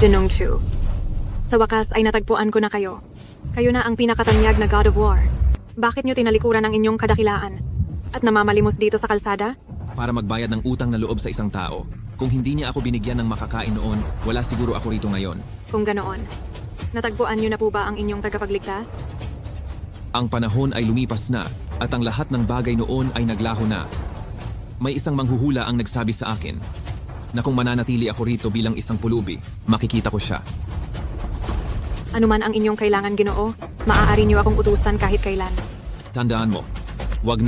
Jinung Chu. Sa wakas ay natagpuan ko na kayo. Kayo na ang pinakatanyag na God of War. Bakit nyo tinalikuran ang inyong kadakilaan? At namamalimos dito sa kalsada? Para magbayad ng utang na loob sa isang tao. Kung hindi niya ako binigyan ng makakain noon, wala siguro ako rito ngayon. Kung ganoon, natagpuan nyo na po ba ang inyong tagapagligtas? Ang panahon ay lumipas na at ang lahat ng bagay noon ay naglaho na. May isang manghuhula ang nagsabi sa akin na kung mananatili ako rito bilang isang pulubi, makikita ko siya. Ano man ang inyong kailangan, Ginoo, maaari nyo akong utusan kahit kailan. Tandaan mo, huwag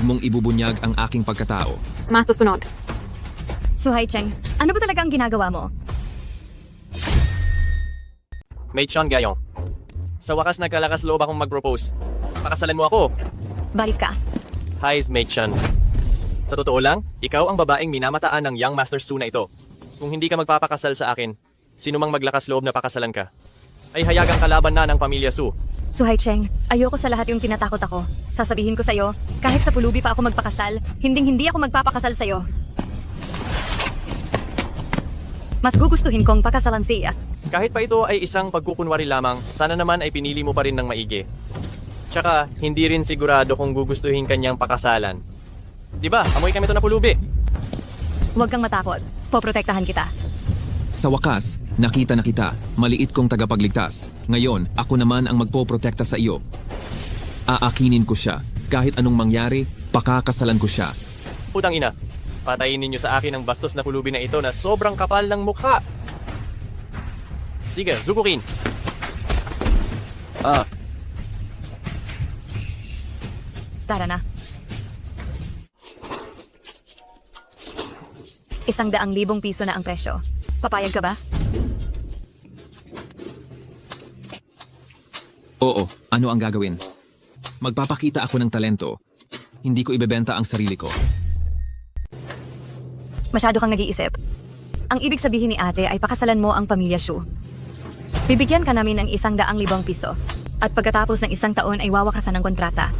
mong ibubunyag ang aking pagkatao. Masusunod. Suhai Cheng, ano ba talaga ang ginagawa mo? Mei Chang Gayong. Sa wakas nagkalakas loob akong mag-propose. Pakasalan mo ako. Balif ka. Hi, Mei Chan. Sa totoo lang, ikaw ang babaeng minamataan ng Young Master Su na ito. Kung hindi ka magpapakasal sa akin, sino mang maglakas loob na pakasalan ka, ay hayagang kalaban na ng pamilya Su. Suhai Cheng, ayoko sa lahat yung tinatakot ako. Sasabihin ko sa'yo, kahit sa pulubi pa ako magpakasal, hindi ako magpapakasal sa'yo. Mas gugustuhin kong pakasalan siya. Kahit pa ito ay isang pagkukunwari lamang, sana naman ay pinili mo pa rin ng maigi. Tsaka, hindi rin sigurado kung gugustuhin kanyang pakasalan. Diba, amoy kami ito na pulubi. Huwag kang matakot. Poprotektahan kita. Sa wakas, nakita na kita, maliit kong tagapagligtas. Ngayon, ako naman ang magpoprotekta sa iyo. Aakinin ko siya. Kahit anong mangyari, pakakasalan ko siya. Putang ina, patayin ninyo sa akin ang bastos na pulubi na ito na sobrang kapal ng mukha. Sige, zukukin. Tara na. 100,000 piso na ang presyo. Papayag ka ba? Oo, ano ang gagawin? Magpapakita ako ng talento. Hindi ko ibebenta ang sarili ko. Masyado kang nag-iisip. Ang ibig sabihin ni ate ay pakasalan mo ang pamilya Shu. Bibigyan ka namin ng 100,000 piso. At pagkatapos ng 1 taon ay wawakasan ng kontrata.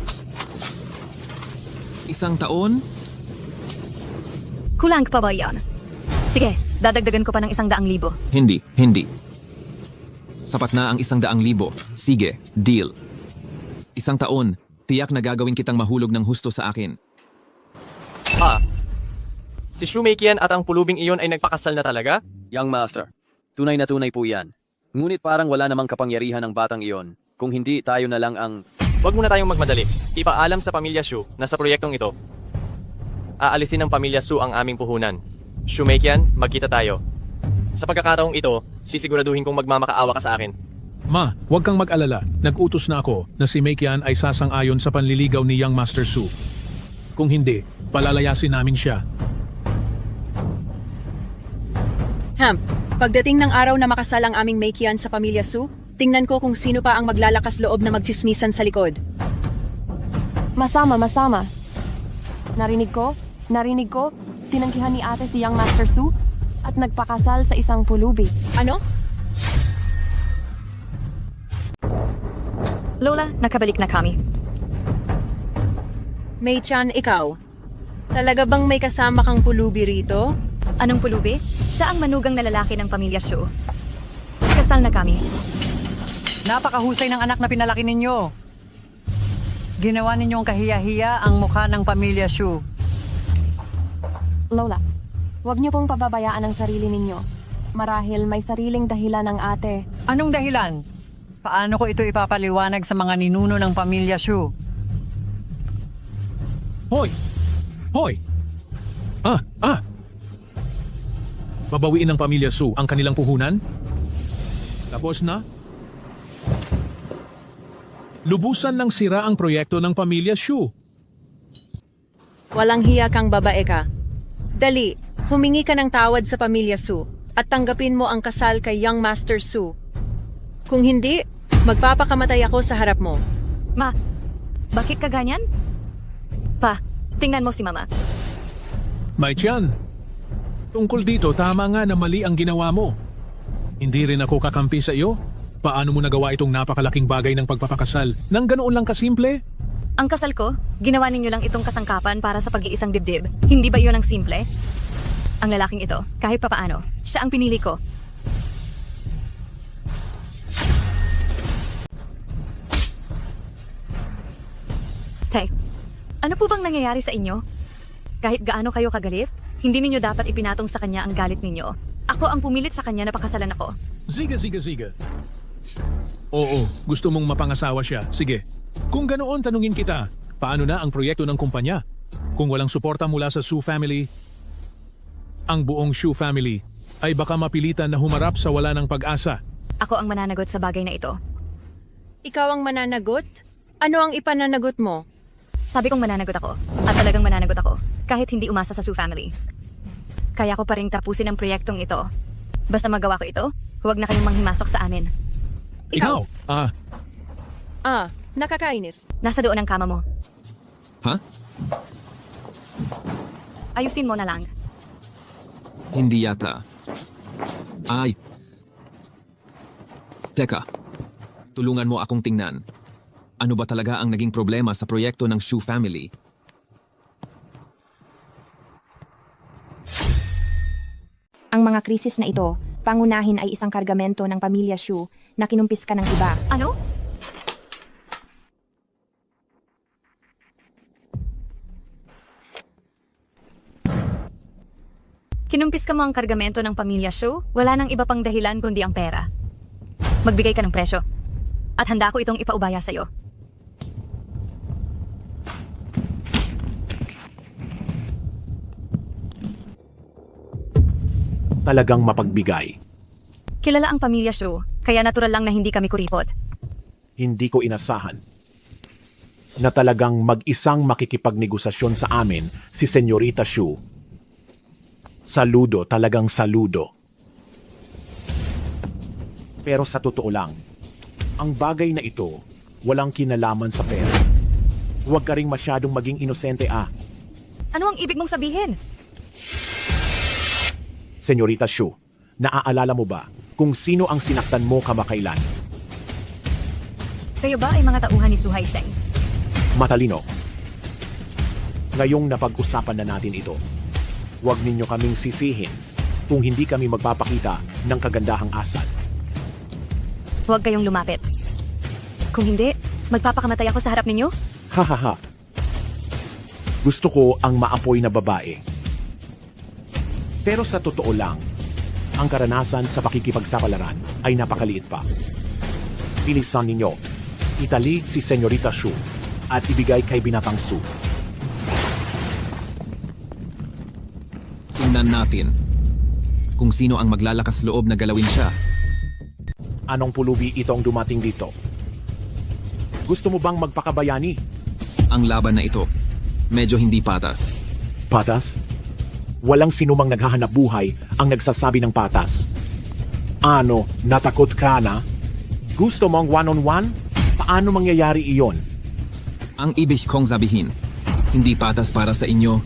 1 taon? Kulang pa ba yan? Sige, dadagdagan ko pa ng 100,000. Hindi. Sapat na ang 100,000. Sige, deal. 1 taon, tiyak na gagawin kitang mahulog ng husto sa akin. Si Shumeikian at ang pulubing iyon ay nagpakasal na talaga? Young Master, tunay na tunay po yan. Ngunit parang wala namang kapangyarihan ng batang iyon. Kung hindi, tayo na lang ang... Huwag muna tayong magmadali. Ipaalam sa pamilya Shu na sa proyektong ito, aalisin ng pamilya Su ang aming puhunan. Shumeikian, magkita tayo. Sa pagkakataong ito, sisiguraduhin kong magmamakaawa ka sa akin. Ma, huwag kang mag-alala. Nag-utos na ako na si Meikian ay sasang-ayon sa panliligaw ni Young Master Su. Kung hindi, palalayasin namin siya. Pagdating ng araw na makasal ang aming Meikian sa pamilya Su, tingnan ko kung sino pa ang maglalakas loob na magtsismisan sa likod. Masama. Narinig ko, tinanggihan ni ate si Young Master Su at nagpakasal sa isang pulubi. Ano? Lola, nakabalik na kami. Mei-chan, ikaw. Talaga bang may kasama kang pulubi rito? Anong pulubi? Siya ang manugang na lalaki ng pamilya Shu. Kasal na kami. Napakahusay ng anak na pinalaki ninyo. Ginawa ninyong kahiya-hiya ang mukha ng pamilya Shu. Lola, huwag niyo pong pababayaan ang sarili ninyo. Marahil may sariling dahilan ng ate. Anong dahilan? Paano ko ito ipapaliwanag sa mga ninuno ng pamilya Shu? Hoy! Babawiin ng pamilya Su ang kanilang puhunan? Tapos na? Lubusan ng sira ang proyekto ng pamilya Shu. Walang hiya kang babae ka. Dali, humingi ka ng tawad sa pamilya Su at tanggapin mo ang kasal kay Young Master Su. Kung hindi, magpapakamatay ako sa harap mo. Ma, bakit ka ganyan? Pa, tingnan mo si Mama. Mai-chan, tungkol dito, tama nga na mali ang ginawa mo. Hindi rin ako kakampi sa iyo. Paano mo nagawa itong napakalaking bagay ng pagpapakasal? Nang ganoon lang kasimple? Ang kasal ko, ginawa ninyo lang itong kasangkapan para sa pag-iisang dibdib. Hindi ba iyon ang simple? Ang lalaking ito, kahit papaano, siya ang pinili ko. Tay, ano po bang nangyayari sa inyo? Kahit gaano kayo kagalit, hindi ninyo dapat ipinatong sa kanya ang galit ninyo. Ako ang pumilit sa kanya na pakasalan ako. Sige. Oo, gusto mong mapangasawa siya. Sige. Kung ganoon, tanungin kita, paano na ang proyekto ng kumpanya? Kung walang suporta mula sa Su family, ang buong Shu family ay baka mapilitan na humarap sa wala ng pag-asa. Ako ang mananagot sa bagay na ito. Ikaw ang mananagot? Ano ang ipananagot mo? Sabi kong mananagot ako. At talagang mananagot ako. Kahit hindi umasa sa Su family. Kaya ko pa rin tapusin ang proyektong ito. Basta magawa ko ito, huwag na kayong manghimasok sa amin. Ikaw? Nakakainis. Nasa doon ang kama mo. Ha? Ayusin mo na lang. Hindi yata. Ay. Teka. Tulungan mo akong tingnan. Ano ba talaga ang naging problema sa proyekto ng Shu family? Ang mga krisis na ito, pangunahin ay isang kargamento ng pamilya Shu na kinumpis ka ng iba. Ano? Kinumpis ka mo ang kargamento ng pamilya Shu? Wala nang iba pang dahilan kundi ang pera. Magbigay ka ng presyo. At handa ko itong ipaubaya sa'yo. Talagang mapagbigay. Kilala ang pamilya Shu, kaya natural lang na hindi kami kuripot. Hindi ko inasahan na talagang mag-isang makikipagnegosasyon sa amin si Senyorita Shu. Saludo, talagang saludo. Pero sa totoo lang, ang bagay na ito walang kinalaman sa pera. Huwag ka ring masyadong maging inosente Ano ang ibig mong sabihin? Senyorita Shu, naaalala mo ba kung sino ang sinaktan mo kamakailan? Kayo ba ay mga tauhan ni Su Haisheng? Matalino. Ngayong napag-usapan na natin ito, huwag ninyo kaming sisihin kung hindi kami magpapakita ng kagandahang asal. Huwag kayong lumapit. Kung hindi, magpapakamatay ako sa harap ninyo? Hahaha. Gusto ko ang maapoy na babae. Pero sa totoo lang, ang karanasan sa pakikipagsapalaran ay napakaliit pa. Bilisan ninyo, itali si Senyorita Shu at ibigay kay Binatang Su. Tingnan natin kung sino ang maglalakas loob na galawin siya. Anong pulubi itong dumating dito? Gusto mo bang magpakabayani? Ang laban na ito, medyo hindi patas. Patas? Walang sinumang naghahanap buhay ang nagsasabi ng patas. Ano, natakot ka na? Gusto mong one-on-one? Paano mangyayari iyon? Ang ibig kong sabihin, hindi patas para sa inyo.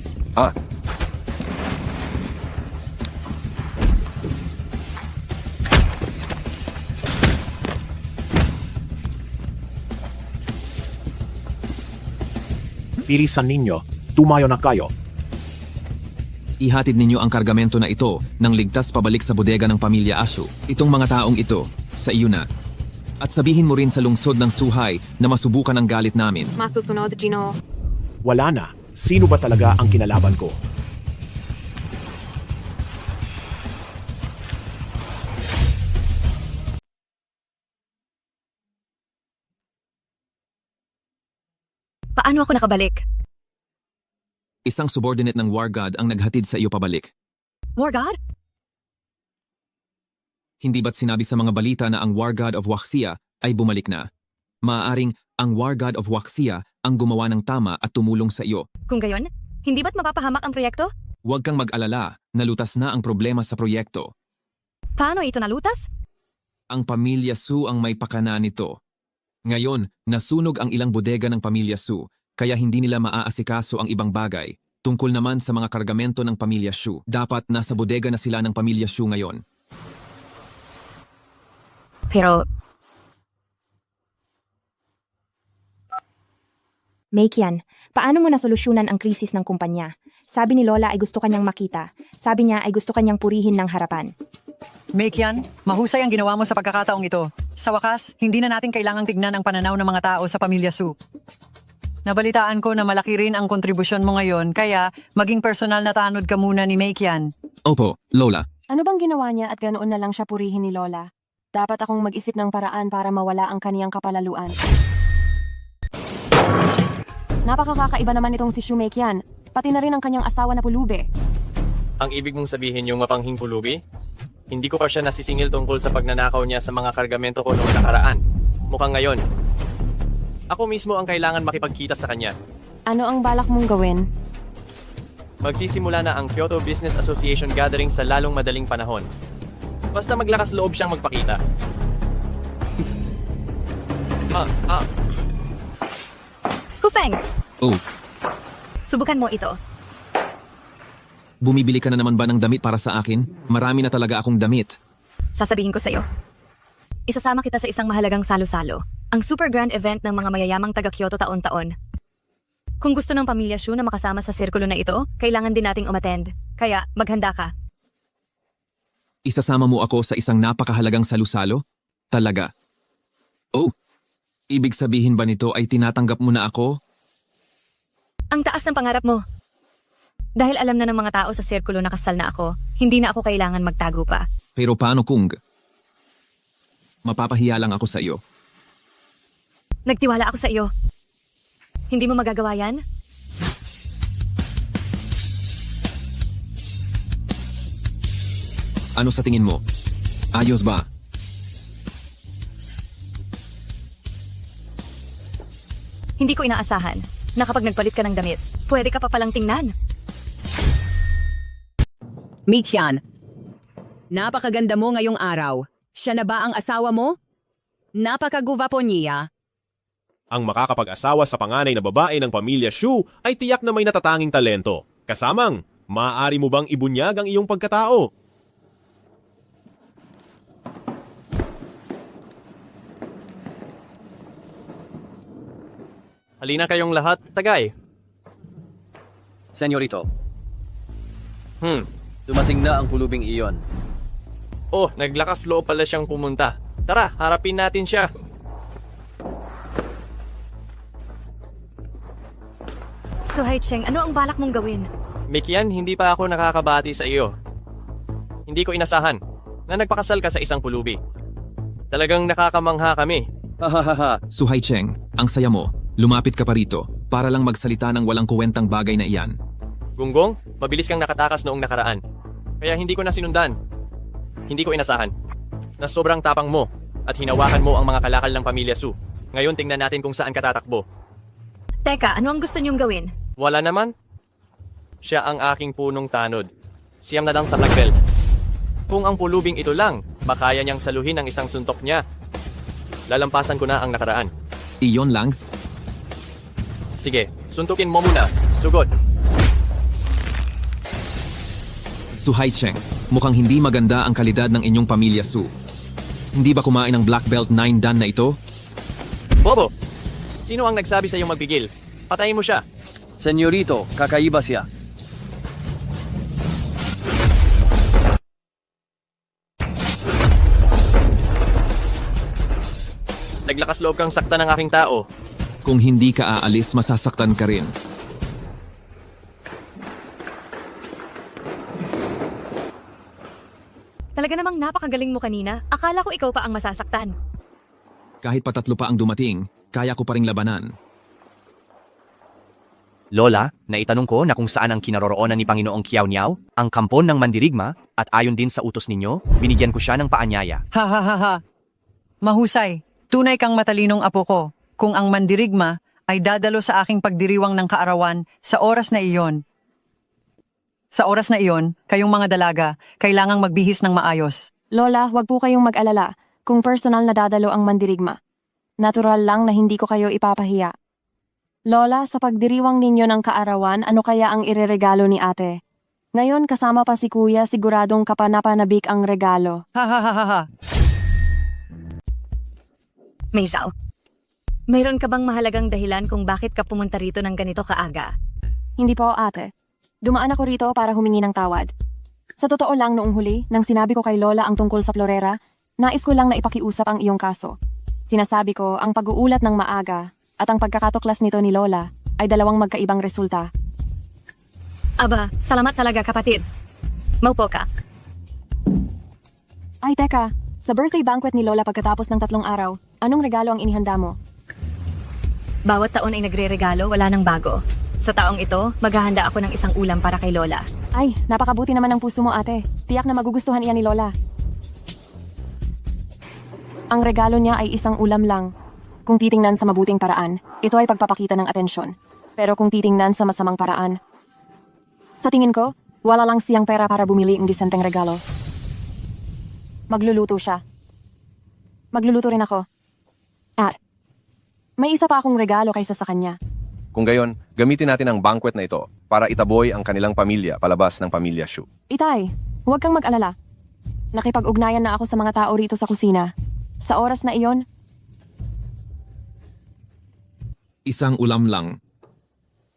Bilisan ninyo, tumayo na kayo. Ihatid ninyo ang kargamento na ito nang ligtas pabalik sa bodega ng pamilya Ashu. Itong mga taong ito, sa iyo na. At sabihin mo rin sa lungsod ng Suhai na masubukan ang galit namin. Masusunod, Gino. Wala na. Sino ba talaga ang kinalaban ko? Paano ako nakabalik? Isang subordinate ng War God ang naghatid sa iyo pabalik. War God? Hindi ba't sinabi sa mga balita na ang War God of Waxia ay bumalik na? Maaaring ang War God of Waxia ang gumawa ng tama at tumulong sa iyo. Kung gayon, hindi ba't mapapahamak ang proyekto? Huwag kang mag-alala, nalutas na ang problema sa proyekto. Paano ito nalutas? Ang pamilya Su ang may pakana nito. Ngayon, nasunog ang ilang bodega ng pamilya Su, kaya hindi nila maaasikaso ang ibang bagay. Tungkol naman sa mga kargamento ng pamilya Shu, dapat nasa bodega na sila ng pamilya Shu ngayon. Pero, Meikian, paano mo nasolusyonan ang krisis ng kumpanya? Sabi ni Lola ay gusto kanyang makita. Sabi niya ay gusto kanyang purihin ng harapan. Meikian, mahusay ang ginawa mo sa pagkakataong ito. Sa wakas, hindi na natin kailangang tignan ang pananaw ng mga tao sa pamilya Su. Nabalitaan ko na malaki rin ang kontribusyon mo ngayon, kaya maging personal na tanod ka muna ni Meikian. Opo, Lola. Ano bang ginawa niya at ganoon na lang siya purihin ni Lola? Dapat akong mag-isip ng paraan para mawala ang kaniyang kapalaluan. Napakakaiba naman itong si Shumeikian, pati na rin ang kanyang asawa na pulubi. Ang ibig mong sabihin yung mapanghing pulubi? Hindi ko pa siya nasisingil tungkol sa pagnanakaw niya sa mga kargamento ko noong nakaraan. Mukhang ngayon. Ako mismo ang kailangan makipagkita sa kanya. Ano ang balak mong gawin? Magsisimula na ang Kyoto Business Association gathering sa lalong madaling panahon. Basta maglakas loob siyang magpakita. Hufeng, Oh, subukan mo ito. bumibili ka na naman ba ng damit para sa akin? Marami na talaga akong damit. Sasabihin ko sa'yo. Isasama kita sa isang mahalagang salo-salo. Ang super grand event ng mga mayayamang taga-Kyoto taon-taon. Kung gusto ng pamilya Shu na makasama sa sirkulo na ito, kailangan din nating umattend. Kaya, maghanda ka. Isasama mo ako sa isang napakahalagang salusalo? Talaga? Oh, ibig sabihin ba nito ay tinatanggap mo na ako? Ang taas ng pangarap mo. Dahil alam na ng mga tao sa sirkulo na kasal na ako, hindi na ako kailangan magtago pa. Pero paano kung mapapahiya lang ako sa iyo? Nagtiwala ako sa iyo. Hindi mo magagawa yan? Ano sa tingin mo? Ayos ba? Hindi ko inaasahan na kapag nagpalit ka ng damit, pwede ka pa palang tingnan. Meikian, napakaganda mo ngayong araw. Siya na ba ang asawa mo? Napakaguwapo niya. Ang makakapag-asawa sa panganay na babae ng pamilya Shu ay tiyak na may natatanging talento. Kasamang, maaari mo bang ibunyag ang iyong pagkatao? Halina kayong lahat, tagay. Senyorito, Hmm. dumating na ang pulubing iyon. Oh, naglakas loob pala siyang pumunta. Tara, harapin natin siya. So Haicheng, ano ang balak mong gawin? Meikian, hindi pa ako nakakabati sa iyo. Hindi ko inasahan na nagpakasal ka sa isang pulubi. Talagang nakakamangha kami. Hahaha. Suhai Cheng, ang saya mo. Lumapit ka pa rito para lang magsalita ng walang kuwentang bagay na iyan. Gunggong, mabilis kang nakatakas noong nakaraan. Kaya hindi ko na sinundan. Hindi ko inasahan na sobrang tapang mo at hinawakan mo ang mga kalakal ng pamilya Su. Ngayon tingnan natin kung saan ka tatakbo. Teka, ano ang gusto niyong gawin? Wala naman. Siya ang aking punong tanod. Siyam na lang sa black belt. Kung ang pulubing ito lang, makaya niyang saluhin ang isang suntok niya. Lalampasan ko na ang nakaraan. Iyon lang? Sige, suntukin mo muna. Sugod. Suhai Cheng, mukhang hindi maganda ang kalidad ng inyong pamilya Su. Hindi ba kumain ng Black Belt 9 Dan na ito? Bobo! Sino ang nagsabi sa iyong magpigil? Patayin mo siya. Senyorito, kakaiba siya. Naglakas loob kang sakta ng aking tao. Kung hindi ka aalis, masasaktan ka rin. Talaga namang napakagaling mo kanina. Akala ko ikaw pa ang masasaktan. Kahit patatlo pa ang dumating, kaya ko pa ring labanan. Lola, naitanong ko na kung saan ang kinaroroonan ni Panginoong Kiao Niao, ang kampon ng mandirigma, at ayon din sa utos ninyo, binigyan ko siya ng paanyaya. Ha ha ha ha. Mahusay, tunay kang matalinong apo ko. Kung ang mandirigma ay dadalo sa aking pagdiriwang ng kaarawan sa oras na iyon. Sa oras na iyon, kayong mga dalaga, kailangang magbihis ng maayos. Lola, wag po kayong mag-alala kung personal na dadalo ang mandirigma. Natural lang na hindi ko kayo ipapahiya. Lola, sa pagdiriwang ninyo ng kaarawan, ano kaya ang ireregalo ni ate? Ngayon kasama pa si kuya, siguradong kapanapanabik ang regalo. Ha ha ha ha ha. Mei Zhao, mayroon ka bang mahalagang dahilan kung bakit ka pumunta rito ng ganito kaaga? Hindi po, ate. Dumaan ako rito para humingi ng tawad. Sa totoo lang noong huli, nang sinabi ko kay Lola ang tungkol sa Florera, nais ko lang na ipakiusap ang iyong kaso. Sinasabi ko, ang pag-uulat ng maaga at ang pagkakatuklas nito ni Lola ay dalawang magkaibang resulta. Aba, salamat talaga kapatid. Maupo ka. Ay teka, sa birthday banquet ni Lola pagkatapos ng 3 araw, anong regalo ang inihanda mo? Bawat taon ay nagre-regalo, wala nang bago. Sa taong ito, maghahanda ako ng isang ulam para kay Lola. Ay, napakabuti naman ng puso mo ate. Tiyak na magugustuhan iyan ni Lola. Ang regalo niya ay isang ulam lang. Kung titingnan sa mabuting paraan, ito ay pagpapakita ng atensyon. Pero kung titingnan sa masamang paraan, sa tingin ko, wala lang siyang pera para bumili ng disenteng regalo. Magluluto siya. Magluluto rin ako. At may isa pa akong regalo kaysa sa kanya. Kung gayon, gamitin natin ang banquet na ito para itaboy ang kanilang pamilya palabas ng pamilya Shu. Itay, huwag kang mag-alala. Nakipag-ugnayan na ako sa mga tao rito sa kusina. Sa oras na iyon, Isang ulam lang.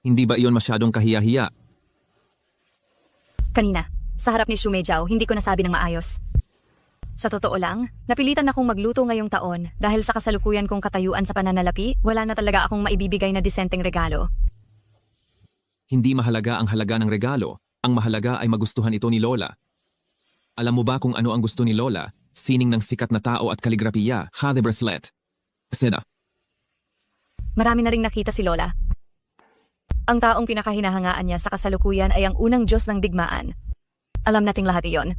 Hindi ba iyon masyadong kahiya-hiya? Kanina, sa harap ni Shumejiao, hindi ko nasabi ng maayos. Sa totoo lang, napilitan akong magluto ngayong taon dahil sa kasalukuyan kong katayuan sa pananalapi, wala na talaga akong maibibigay na disenteng regalo. Hindi mahalaga ang halaga ng regalo. Ang mahalaga ay magustuhan ito ni Lola. Alam mo ba kung ano ang gusto ni Lola? Sining ng sikat na tao at kaligrapiya, Hade Bracelet. Sena. Marami na ring nakita si Lola. Ang taong pinakahinahangaan niya sa kasalukuyan ay ang unang Diyos ng digmaan. Alam nating lahat iyon.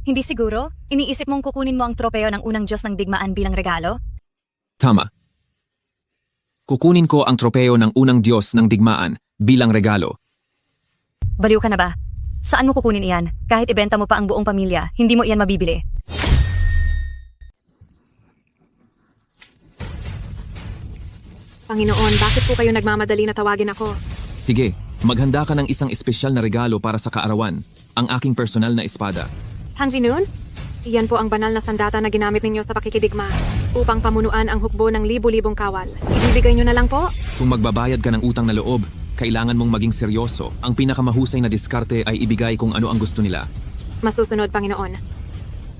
Hindi siguro? Iniisip mong kukunin mo ang tropeo ng unang Diyos ng digmaan bilang regalo? Tama. Kukunin ko ang tropeo ng unang Diyos ng digmaan bilang regalo. Baliw ka na ba? Saan mo kukunin iyan? Kahit ibenta mo pa ang buong pamilya, hindi mo iyan mabibili. Panginoon, bakit po kayo nagmamadali na tawagin ako? Sige, maghanda ka ng isang espesyal na regalo para sa kaarawan, ang aking personal na espada. Hangjinun? Iyan po ang banal na sandata na ginamit ninyo sa pakikidigma upang pamunuan ang hukbo ng libu-libong kawal. Ibibigay nyo na lang po? Kung magbabayad ka ng utang na loob, kailangan mong maging seryoso. Ang pinakamahusay na diskarte ay ibigay kung ano ang gusto nila. Masusunod, Panginoon.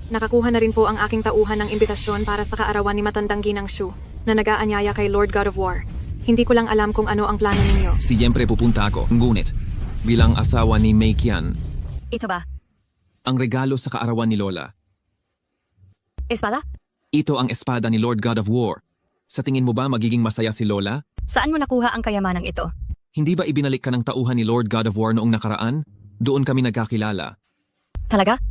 Nakakuha na rin po ang aking tauhan ng imbitasyon para sa kaarawan ni Matandang Ginang Shu na nag-aanyaya kay Lord God of War. Hindi ko lang alam kung ano ang plano ninyo. Siyempre pupunta ako, ngunit bilang asawa ni Mei Qian, Ito ba? ang regalo sa kaarawan ni Lola. Espada? Ito ang espada ni Lord God of War. Sa tingin mo ba magiging masaya si Lola? Saan mo nakuha ang kayamanang ito? Hindi ba ibinalik ka ng tauhan ni Lord God of War noong nakaraan? Doon kami nagkakilala. Talaga?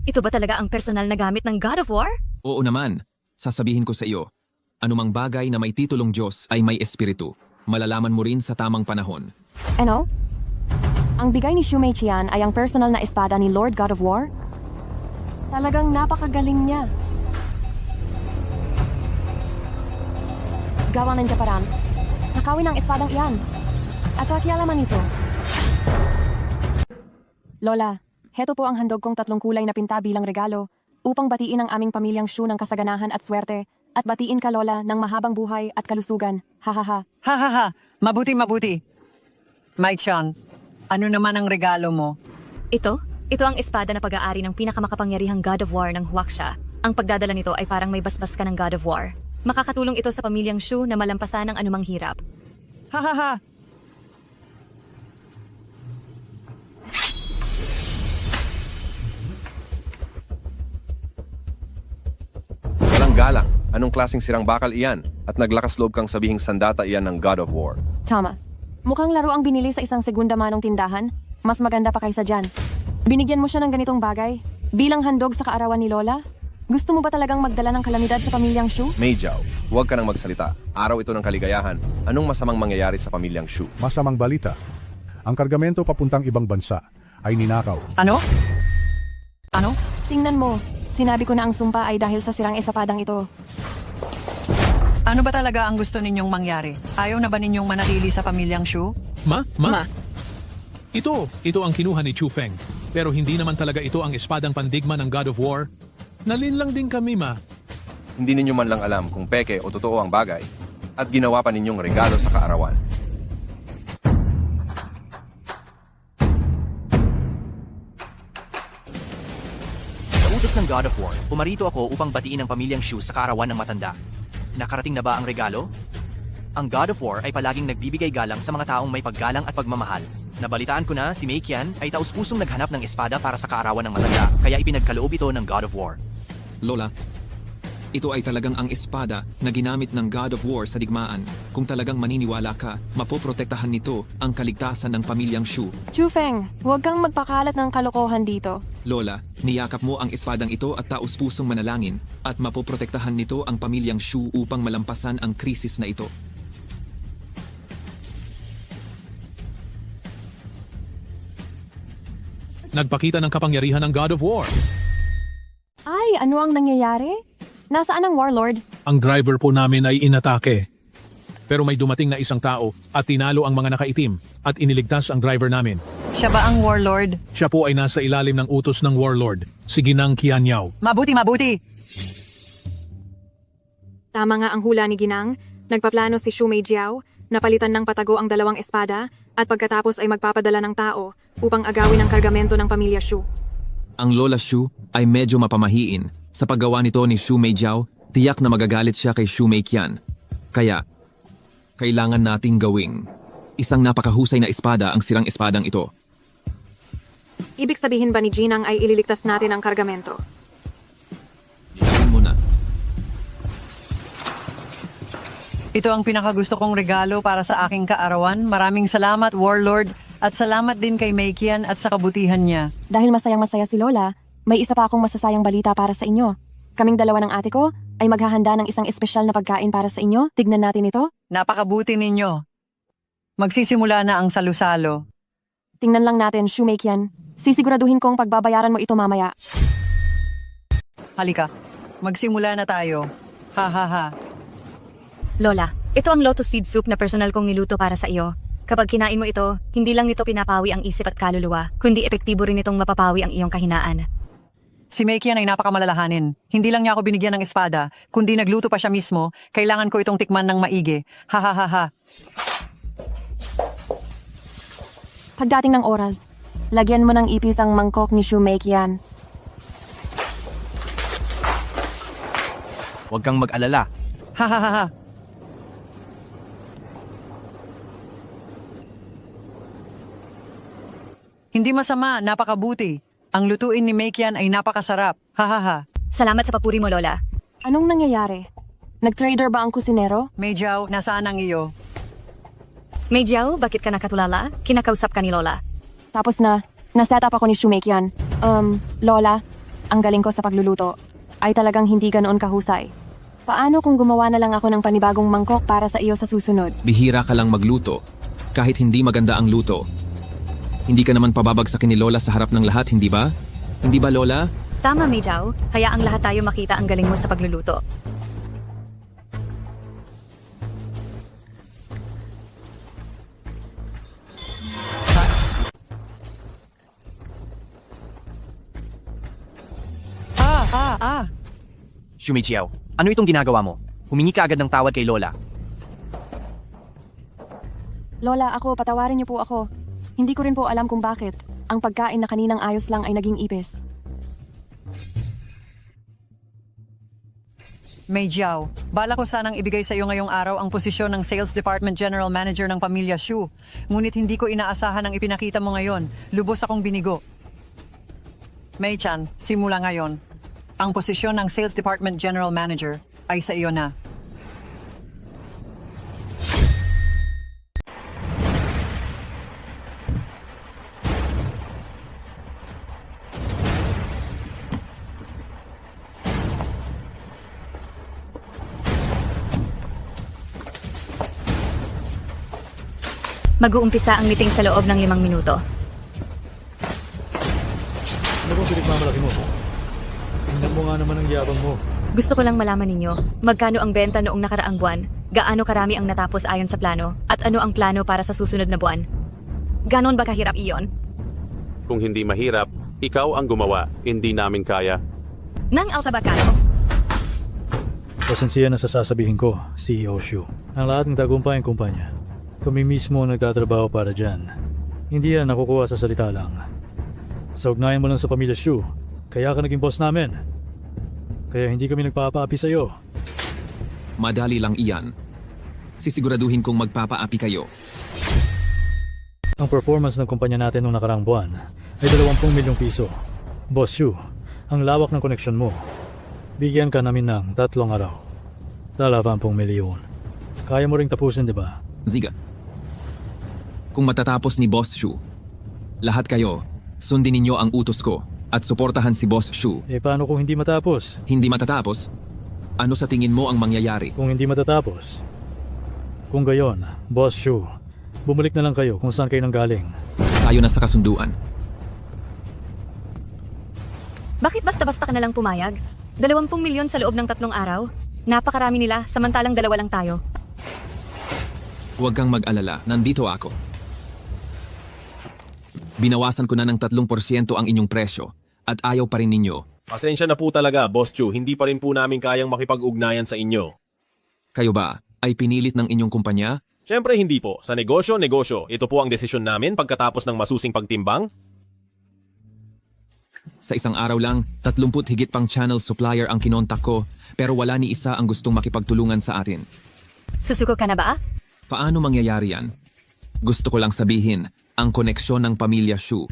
Ito ba talaga ang personal na gamit ng God of War? Oo naman. Sasabihin ko sa iyo, anumang bagay na may titulong Diyos ay may espiritu. Malalaman mo rin sa tamang panahon. Ano? Ang bigay ni Shumei Qian ay ang personal na espada ni Lord God of War? Talagang napakagaling niya. Gawa ng Japaran. Nakawin ang espadang iyan. At pakialaman ito. Lola, heto po ang handog kong 3 kulay na pinta bilang regalo upang batiin ang aming pamilyang Shu ng kasaganahan at swerte at batiin ka Lola ng mahabang buhay at kalusugan. Hahaha. Ha. Mabuti. Mai-chan, ano naman ang regalo mo? Ito? Ito ang espada na pag-aari ng pinakamakapangyarihang God of War ng Huaxia. Ang pagdadala nito ay parang may basbas ka ng God of War. Makakatulong ito sa pamilyang Shu na malampasan ang anumang hirap. Ha. Walang galang. Anong klaseng sirang bakal iyan? At naglakas loob kang sabihing sandata iyan ng God of War. Tama. Mukhang laro ang binili sa isang segunda manong tindahan. Mas maganda pa kaysa dyan. Binigyan mo siya ng ganitong bagay? Bilang handog sa kaarawan ni Lola? Gusto mo ba talagang magdala ng kalamidad sa pamilyang Shu? Mei Jiao, huwag ka nang magsalita. Araw ito ng kaligayahan. Anong masamang mangyayari sa pamilyang Shu? Masamang balita. Ang kargamento papuntang ibang bansa ay ninakaw. Ano? Tingnan mo. Sinabi ko na ang sumpa ay dahil sa sirang esapadang ito. Ano ba talaga ang gusto ninyong mangyari? Ayaw na ba ninyong manatili sa pamilyang Shu? Ma? Ito ang kinuha ni Chu Feng. Pero hindi naman talaga ito ang espadang pandigma ng God of War. Nalinlang din kami, Ma. Hindi ninyo man lang alam kung peke o totoo ang bagay at ginawa pa ninyong regalo sa kaarawan. Sa utos ng God of War, pumarito ako upang batiin ang pamilyang Shu sa kaarawan ng matanda. Nakarating na ba ang regalo? ang God of War ay palaging nagbibigay galang sa mga taong may paggalang at pagmamahal. Nabalitaan ko na si Mei Qian ay taus-pusong naghanap ng espada para sa kaarawan ng matanda, kaya ipinagkaloob ito ng God of War. Lola, ito ay talagang ang espada na ginamit ng God of War sa digmaan. Kung talagang maniniwala ka, mapoprotektahan nito ang kaligtasan ng pamilyang Shu. Chufeng, huwag kang magpakalat ng kalokohan dito. Lola, niyakap mo ang espadang ito at taus-pusong manalangin at mapoprotektahan nito ang pamilyang Shu upang malampasan ang krisis na ito. Nagpakita ng kapangyarihan ng God of War. Ay, ano ang nangyayari? Nasaan ang warlord? Ang driver po namin ay inatake. Pero may dumating na isang tao at tinalo ang mga nakaitim at iniligtas ang driver namin. Siya ba ang warlord? Siya po ay nasa ilalim ng utos ng warlord, si Ginang Qianyao. Mabuti, mabuti! Tama nga ang hula ni Ginang. Nagpaplano si Shu Meijiao na palitan ng patago ang dalawang espada at pagkatapos ay magpapadala ng tao upang agawin ang kargamento ng pamilya Shu. Ang Lola Shu ay medyo mapamahiin. Sa paggawa nito ni Shu Meijiao, tiyak na magagalit siya kay Shu Meiqian. Kaya, kailangan nating gawing isang napakahusay na espada ang sirang espadang ito. Ibig sabihin ba ni Ginang ay ililigtas natin ang kargamento? Gawin mo na. Ito ang pinakagusto kong regalo para sa aking kaarawan. Maraming salamat, warlord, at salamat din kay Mei Qian at sa kabutihan niya. Dahil masayang-masaya si Lola, may isa pa akong masasayang balita para sa inyo. Kaming dalawa ng ate ko ay maghahanda ng isang espesyal na pagkain para sa inyo. Tignan natin ito. Napakabuti ninyo. Magsisimula na ang salusalo. Tingnan lang natin, Shu Meiqian. Sisiguraduhin kong pagbabayaran mo ito mamaya. Halika, magsimula na tayo. Ha ha ha. Lola, ito ang lotus seed soup na personal kong niluto para sa iyo. Kapag kinain mo ito, hindi lang nito pinapawi ang isip at kaluluwa, kundi epektibo rin itong mapapawi ang iyong kahinaan. Si Mei Qian ay napakamalalahanin. Hindi lang niya ako binigyan ng espada, kundi nagluto pa siya mismo. Kailangan ko itong tikman ng maigi. Ha ha ha ha. Pagdating ng oras, lagyan mo ng ipis ang mangkok ni Shu Meiqian. Huwag kang mag-alala. Ha ha ha ha. Hindi masama, napakabuti. Ang lutuin ni Mei Qian ay napakasarap. Ha ha ha. Salamat sa papuri mo, Lola. Anong nangyayari? Nag-trader ba ang kusinero? Meijiao, nasaan ang iyo? Meijiao, bakit ka nakatulala? Kinakausap ka ni Lola. Tapos na, naset up ako ni Shu Meiqian. Lola, ang galing ko sa pagluluto ay talagang hindi ganoon kahusay. Paano kung gumawa na lang ako ng panibagong mangkok para sa iyo sa susunod? Bihira ka lang magluto. Kahit hindi maganda ang luto. Hindi ka naman pababagsakin ni Lola sa harap ng lahat, hindi ba? Hindi ba, Lola? Tama, Meijiao. Kaya ang lahat tayo makita ang galing mo sa pagluluto. Shu Meijiao, ano itong ginagawa mo? Humingi ka agad ng tawad kay Lola. Lola, patawarin niyo po ako. Hindi ko rin po alam kung bakit. Ang pagkain na kaninang ayos lang ay naging ipis. Meijiao, bala ko sanang ibigay sa iyo ngayong araw ang posisyon ng Sales Department General Manager ng Pamilya Shu. Ngunit hindi ko inaasahan ang ipinakita mo ngayon. Lubos akong binigo. Mei-chan, simula ngayon. Ang posisyon ng Sales Department General Manager ay sa iyo na. Mag-uumpisa ang meeting sa loob ng 5 minuto. Ano bang pinagmamalaki mo? Tingnan mo nga naman ang yabang mo. Gusto ko lang malaman ninyo, magkano ang benta noong nakaraang buwan, gaano karami ang natapos ayon sa plano, at ano ang plano para sa susunod na buwan. Ganon ba kahirap iyon? Kung hindi mahirap, ikaw ang gumawa, hindi namin kaya. Nang Altabacano, Pasensiya na sa sasabihin ko, CEO Shu. Ang lahat ng tagumpay ng kumpanya. Kami mismo ang nagtatrabaho para dyan. Hindi yan nakukuha sa salita lang. Sa ugnayan mo lang sa pamilya Shu, kaya ka naging boss namin. Kaya hindi kami nagpapaapi sa'yo. Madali lang iyan. Sisiguraduhin kong magpapaapi kayo. Ang performance ng kumpanya natin noong nakaraang buwan ay 20 milyong piso. Boss Shu, ang lawak ng koneksyon mo. Bigyan ka namin ng 3 araw. 20 milyon. Kaya mo ring tapusin, di ba? Ziga. Kung matatapos ni Boss Shu, lahat kayo, sundin ninyo ang utos ko at suportahan si Boss Shu. Paano kung hindi matapos? Hindi matatapos? Ano sa tingin mo ang mangyayari? Kung hindi matatapos. Kung gayon, Boss Shu, bumalik na lang kayo kung saan kayo nanggaling. Tayo na sa kasunduan. Bakit basta-basta ka na lang pumayag? 20 milyon sa loob ng 3 araw? Napakarami nila, samantalang 2 lang tayo. Huwag kang mag-alala, nandito ako. Binawasan ko na ng 3% ang inyong presyo at ayaw pa rin ninyo. Pasensya na po talaga, Boss Chu. Hindi pa rin po namin kayang makipag-ugnayan sa inyo. Kayo ba ay pinilit ng inyong kumpanya? Siyempre hindi po. Sa negosyo, negosyo. Ito po ang desisyon namin pagkatapos ng masusing pagtimbang. Sa isang araw lang, 30 higit pang channel supplier ang kinontak ko pero wala ni isa ang gustong makipagtulungan sa atin. Susuko ka na ba? Paano mangyayari yan? Gusto ko lang sabihin, ang koneksyon ng pamilya Shu.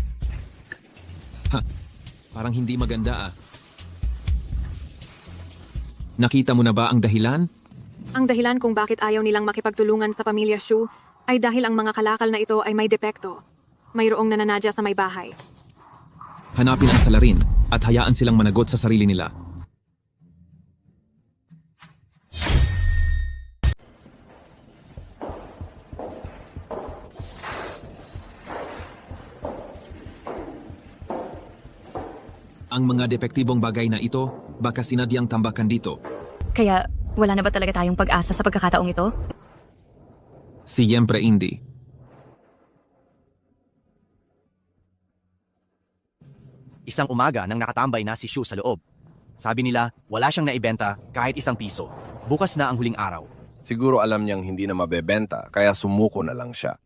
Parang hindi maganda ah. Nakita mo na ba ang dahilan? Ang dahilan kung bakit ayaw nilang makipagtulungan sa pamilya Shu ay dahil ang mga kalakal na ito ay may depekto. Mayroong nananadya sa may bahay. Hanapin ang salarin at hayaan silang managot sa sarili nila. Ang mga depektibong bagay na ito, baka sinadyang tambakan dito. Kaya wala na ba talaga tayong pag-asa sa pagkakataong ito? Siyempre hindi. Isang umaga nang nakatambay na si Shu sa loob. Sabi nila, wala siyang naibenta kahit 1 piso. Bukas na ang huling araw. Siguro alam niyang hindi na mabebenta, kaya sumuko na lang siya.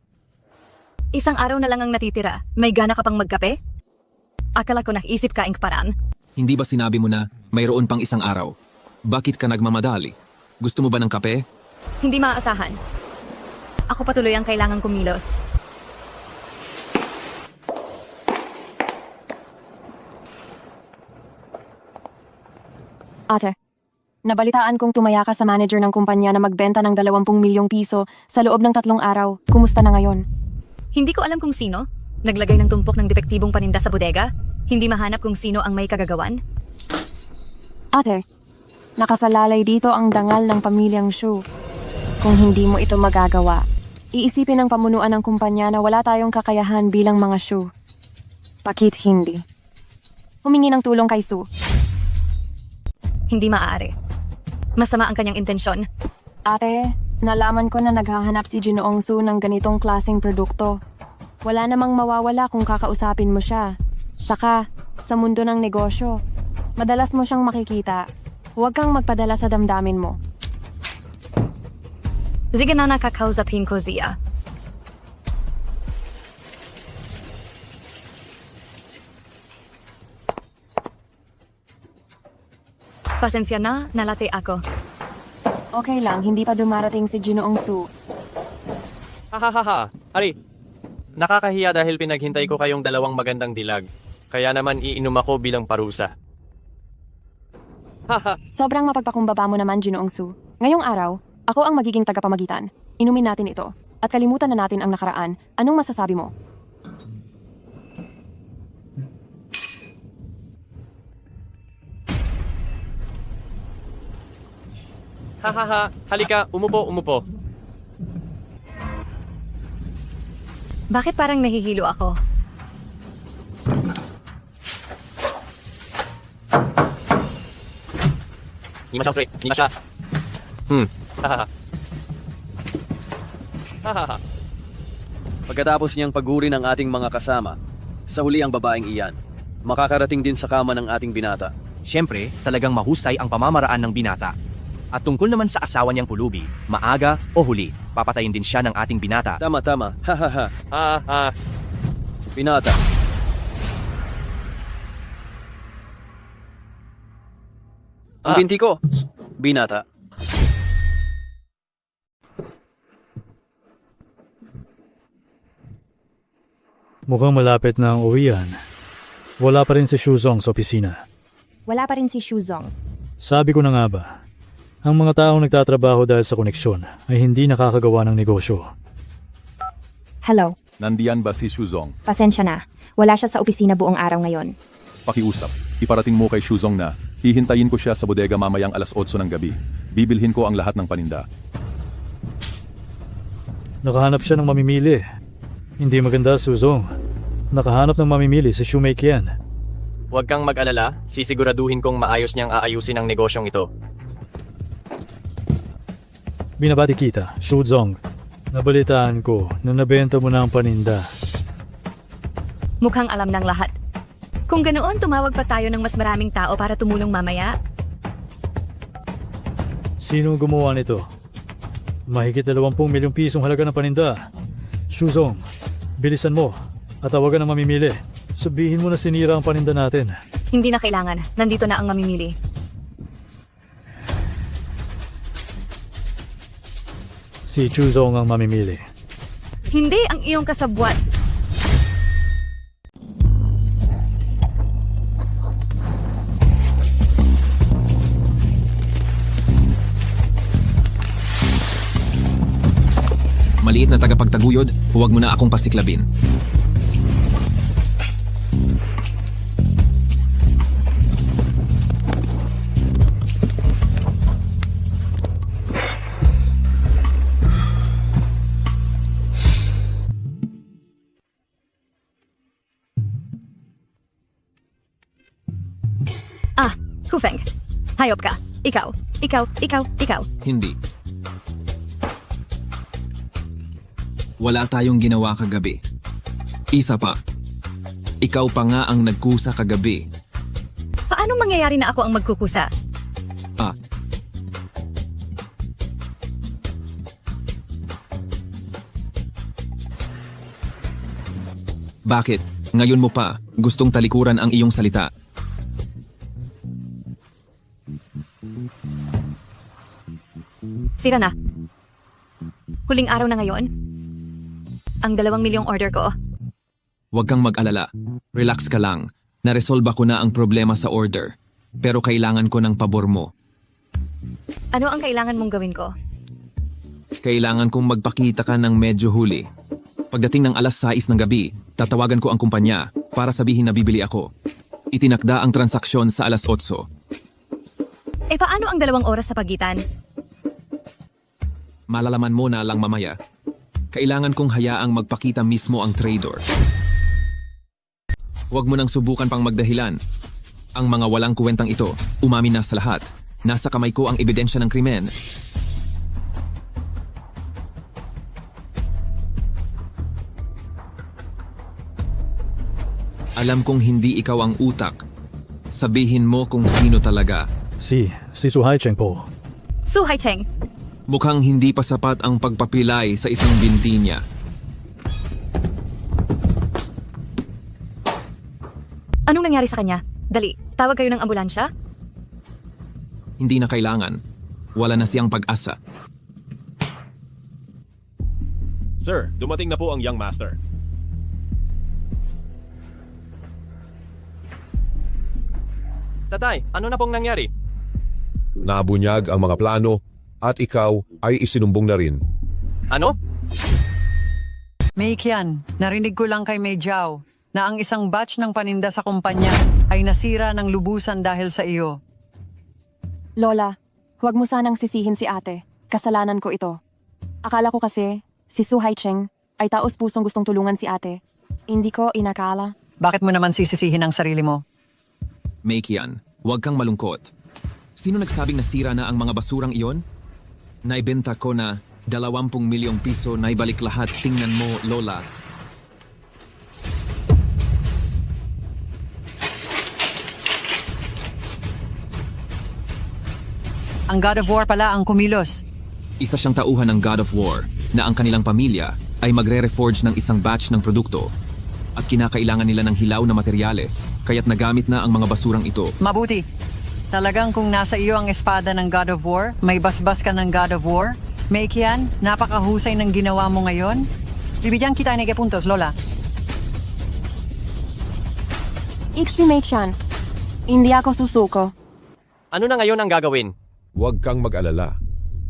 1 araw na lang ang natitira. May gana ka pang magkape? Akala ko naisip ka ing paraan. Hindi ba sinabi mo na mayroon pang 1 araw? Bakit ka nagmamadali? Gusto mo ba ng kape? Hindi maaasahan. Ako patuloy ang kailangang kumilos. Ate, nabalitaan kong tumaya ka sa manager ng kumpanya na magbenta ng 20 milyong piso sa loob ng 3 araw. Kumusta na ngayon? Hindi ko alam kung sino. Naglagay ng tumpok ng depektibong paninda sa bodega. Hindi mahanap kung sino ang may kagagawan. Ate, nakasalalay dito ang dangal ng pamilyang Shu. Kung hindi mo ito magagawa, iisipin ng pamunuan ng kumpanya na wala tayong kakayahan bilang mga Shu. Bakit hindi? Humingi ng tulong kay Su. Hindi maaari. Masama ang kanyang intensyon. Ate, nalaman ko na naghahanap si Ginoong Su ng ganitong klaseng produkto. Wala namang mawawala kung kakausapin mo siya. Saka, sa mundo ng negosyo, madalas mo siyang makikita. Huwag kang magpadala sa damdamin mo. Sige na nakakausapin ko siya. Pasensya na, nalate ako. Okay lang, hindi pa dumarating si Ginoong Su. Hahaha, Ari. Nakakahiya dahil pinaghintay ko kayong 2 magandang dilag. Kaya naman iinom ako bilang parusa. Haha. Sobrang mapagpakumbaba mo naman, Ginoong Su. Ngayong araw, ako ang magiging tagapamagitan. Inumin natin ito. At kalimutan na natin ang nakaraan. Anong masasabi mo? Hahaha, halika, umupo. Bakit parang nahihilo ako? Hindi masyang straight, hindi masya. Hahaha. Hahaha. Pagkatapos niyang paguri ng ating mga kasama, sa huli ang babaeng iyan, makakarating din sa kama ng ating binata. Siyempre, talagang mahusay ang pamamaraan ng binata. At tungkol naman sa asawa niyang pulubi, maaga o huli, papatayin din siya ng ating binata. Tama. Hahaha. Binata. Ang binti ko. Binata. Mukhang malapit na ang uwian. Wala pa rin si Shuzong sa opisina. Wala pa rin si Shuzong. Sabi ko na nga ba, ang mga taong nagtatrabaho dahil sa koneksyon ay hindi nakakagawa ng negosyo. Hello, Nandiyan ba si Shuzong? pasensya na. Wala siya sa opisina buong araw ngayon. Pakiusap. Iparating mo kay Shuzong na hihintayin ko siya sa bodega mamayang alas 8 ng gabi. Bibilhin ko ang lahat ng paninda. Nakahanap siya ng mamimili. Hindi maganda, Shuzong. Nakahanap ng mamimili si Shumeikian. Huwag kang mag-alala, sisiguraduhin kong maayos niyang aayusin ang negosyong ito. Binabati kita, Shuzong. Nabalitaan ko na nabenta mo na ang paninda. Mukhang alam ng lahat. Kung ganoon, tumawag pa tayo ng mas maraming tao para tumulong mamaya. Sino gumawa nito? Mahigit 20 milyong pisong halaga ng paninda. Shuzong, bilisan mo at tawagan ang mamimili. Sabihin mo na sinira ang paninda natin. Hindi na kailangan. Nandito na ang mamimili. Si Shuzong ang mamimili. Hindi ang iyong kasabwat. Maliit na tagapagtaguyod, huwag mo na akong pasiklabin. Hufeng. Hayop ka. Ikaw. Hindi. Wala tayong ginawa kagabi. Isa pa. Ikaw pa nga ang nagkusa kagabi. Paano mangyayari na ako ang magkukusa? Bakit? Ngayon mo pa, gustong talikuran ang iyong salita. Sira na. Huling araw na ngayon. Ang 2 milyong order ko. Huwag kang mag-alala. Relax ka lang. Naresolba ko na ang problema sa order. Pero kailangan ko ng pabor mo. Ano ang kailangan mong gawin ko? Kailangan kong magpakita ka ng medyo huli. Pagdating ng alas 6 ng gabi, tatawagan ko ang kumpanya para sabihin na bibili ako. Itinakda ang transaksyon sa alas 8. Paano ang 2 oras sa pagitan? Malalaman mo na lang mamaya. Kailangan kong hayaang magpakita mismo ang trader. Huwag mo nang subukan pang magdahilan. Ang mga walang kuwentang ito, umamin na sa lahat. Nasa kamay ko ang ebidensya ng krimen. Alam kong hindi ikaw ang utak. Sabihin mo kung sino talaga. Si Su Haicheng po. Su Haicheng. Mukhang hindi pa sapat ang pagpapilay sa isang binti niya. Anong nangyari sa kanya? Dali, tawag kayo ng ambulansya? Hindi na kailangan. Wala na siyang pag-asa. Sir, dumating na po ang young master. Tatay, ano na pong nangyari? Nabunyag ang mga plano at ikaw ay isinumbong na rin. Ano? Mei Qian, narinig ko lang kay Mei Jiao na ang isang batch ng paninda sa kumpanya ay nasira ng lubusan dahil sa iyo. Lola, huwag mo sanang sisihin si ate. Kasalanan ko ito. Akala ko kasi si Su Haicheng ay taos-pusong gustong tulungan si ate. Hindi ko inakala. Bakit mo naman sisisihin ang sarili mo? Mei Qian, huwag kang malungkot. Sino nagsabing nasira na ang mga basurang iyon? Naibenta ko na 20 milyong piso na ibalik lahat. Tingnan mo, Lola. Ang God of War pala ang kumilos. Isa siyang tauhan ng God of War na ang kanilang pamilya ay magre-reforge ng isang batch ng produkto at kinakailangan nila ng hilaw na materyales kaya't nagamit na ang mga basurang ito. Mabuti. Talagang kung nasa iyo ang espada ng God of War, may basbas ka ng God of War? Mei Qian, napakahusay ng ginawa mo ngayon. Bibigyan kita ng puntos, Lola. Iksi Mei-chan. Hindi ako susuko. Ano na ngayon ang gagawin? Huwag kang mag-alala.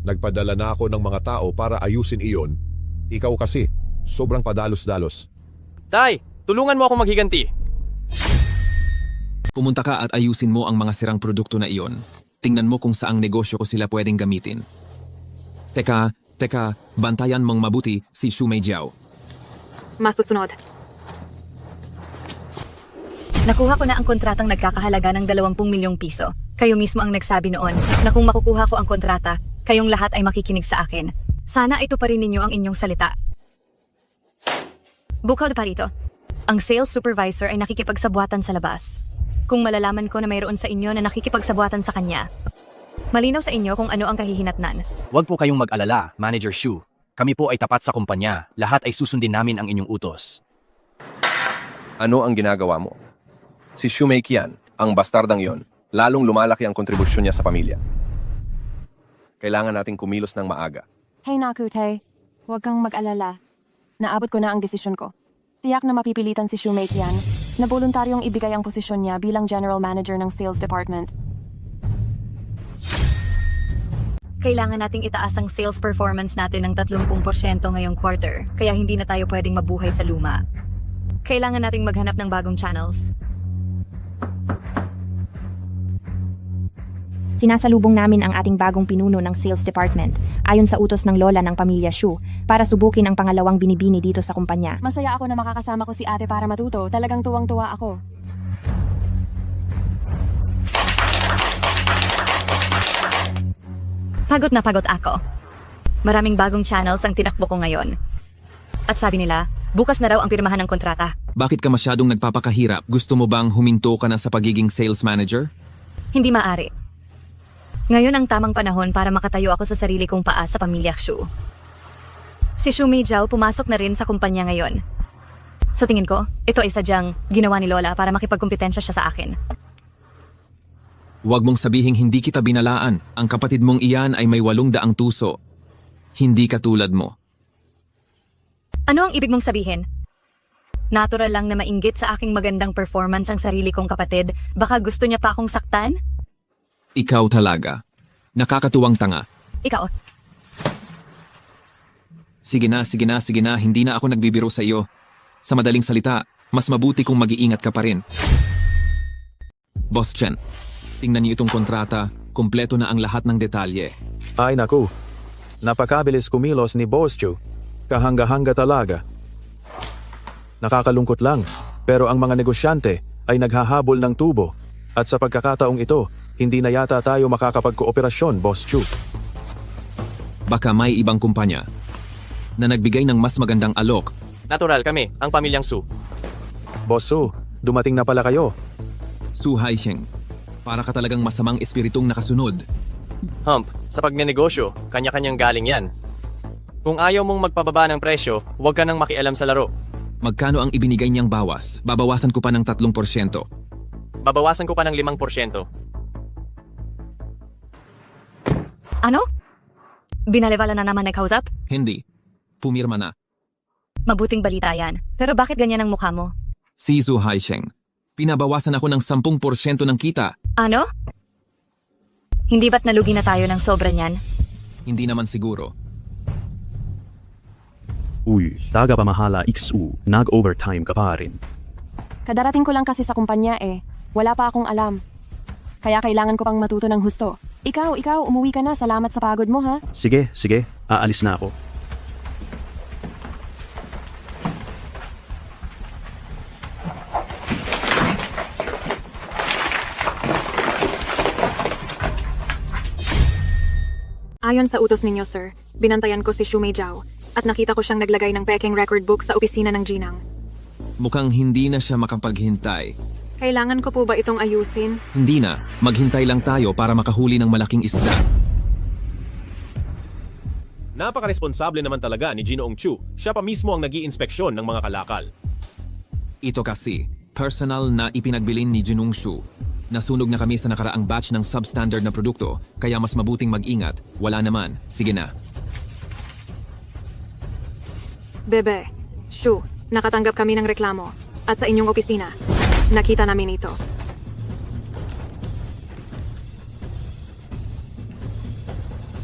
Nagpadala na ako ng mga tao para ayusin iyon. Ikaw kasi, sobrang padalos-dalos. Tay, tulungan mo ako maghiganti. Pumunta ka at ayusin mo ang mga sirang produkto na iyon. Tingnan mo kung saang negosyo ko sila pwedeng gamitin. Teka, bantayan mong mabuti si Shu Meijiao. Masusunod. Nakuha ko na ang kontratang nagkakahalaga ng 20 milyong piso. Kayo mismo ang nagsabi noon na kung makukuha ko ang kontrata, kayong lahat ay makikinig sa akin. Sana ito pa rin ninyo ang inyong salita. Bukod pa rito, ang sales supervisor ay nakikipagsabuatan sa labas. Kung malalaman ko na mayroon sa inyo na nakikipagsabuatan sa kanya, malinaw sa inyo kung ano ang kahihinatnan. Huwag po kayong mag-alala, Manager Shu. Kami po ay tapat sa kumpanya. Lahat ay susundin namin ang inyong utos. Ano ang ginagawa mo? Si Shu Meikian, ang bastardang yon, lalong lumalaki ang kontribusyon niya sa pamilya. Kailangan nating kumilos ng maaga. Hey Nakute, huwag kang mag-alala. Naabot ko na ang desisyon ko. Tiyak na mapipilitan si Shu Meikian na voluntaryong ibigay ang posisyon niya bilang General Manager ng Sales Department. Kailangan nating itaas ang sales performance natin ng 30% ngayong quarter, kaya hindi na tayo pwedeng mabuhay sa luma. Kailangan nating maghanap ng bagong channels. Sinasalubong namin ang ating bagong pinuno ng sales department, ayon sa utos ng lola ng pamilya Shu, para subukin ang pangalawang binibini dito sa kumpanya. Masaya ako na makakasama ko si ate para matuto. Talagang tuwang-tuwa ako. Pagod na pagod ako. Maraming bagong channels ang tinakbo ko ngayon. At sabi nila, bukas na raw ang pirmahan ng kontrata. Bakit ka masyadong nagpapakahirap? Gusto mo bang huminto ka na sa pagiging sales manager? Hindi maaari. Ngayon ang tamang panahon para makatayo ako sa sarili kong paa sa pamilya Shu. Si Shu Meijiao pumasok na rin sa kumpanya ngayon. Sa tingin ko, ito ay sadyang ginawa ni Lola para makipagkompetensya siya sa akin. Huwag mong sabihing hindi kita binalaan. Ang kapatid mong iyan ay may 800 tuso. Hindi katulad mo. Ano ang ibig mong sabihin? Natural lang na mainggit sa aking magandang performance ang sarili kong kapatid. Baka gusto niya pa akong saktan? Ikaw talaga. Nakakatuwang tanga. Ikaw. Sige na, hindi na ako nagbibiro sa iyo. Sa madaling salita, mas mabuti kung mag-iingat ka pa rin. Boss Chen, tingnan niyo itong kontrata, kumpleto na ang lahat ng detalye. Ay naku, napakabilis kumilos ni Boss Chu. Kahanga-hanga talaga. Nakakalungkot lang, pero ang mga negosyante ay naghahabol ng tubo. At sa pagkakataong ito, hindi na yata tayo makakapagkooperasyon, Boss Chu. Baka may ibang kumpanya na nagbigay ng mas magandang alok. Natural kami, ang pamilyang Su. Boss Su, dumating na pala kayo. Su Haisheng, para ka talagang masamang espiritong nakasunod. Hump, sa pagnenegosyo, kanya-kanyang galing yan. Kung ayaw mong magpababa ng presyo, huwag ka nang makialam sa laro. Magkano ang ibinigay niyang bawas? Babawasan ko pa ng 3%. Babawasan ko pa ng 5%. Ano? Binalewala na naman nagkausap? Hindi. Pumirma na. Mabuting balita yan. Pero bakit ganyan ang mukha mo? Si Su Haisheng, pinabawasan ako ng 10% ng kita. Ano? Hindi ba't nalugi na tayo ng sobra niyan? Hindi naman siguro. Uy, tagapamahala XU, nag-overtime ka pa rin. Kadarating ko lang kasi sa kumpanya eh. Wala pa akong alam. Kaya kailangan ko pang matuto ng husto. Ikaw, umuwi ka na. Salamat sa pagod mo, ha? Sige, aalis na ako. Ayon sa utos ninyo, sir, binantayan ko si Shu Meijiao at nakita ko siyang naglagay ng peking record book sa opisina ng Jinang. Mukhang hindi na siya makapaghintay. Kailangan ko po ba itong ayusin? Hindi na. Maghintay lang tayo para makahuli ng malaking isda. Napakaresponsable naman talaga ni Ginoong Chu. Siya pa mismo ang nag-iinspeksyon ng mga kalakal. Ito kasi, personal na ipinagbilin ni Jinung Shu. Nasunog na kami sa nakaraang batch ng substandard na produkto, kaya mas mabuting mag-ingat. Wala naman. Sige na. Bebe, Shu, nakatanggap kami ng reklamo. At sa inyong opisina, Nakita namin ito.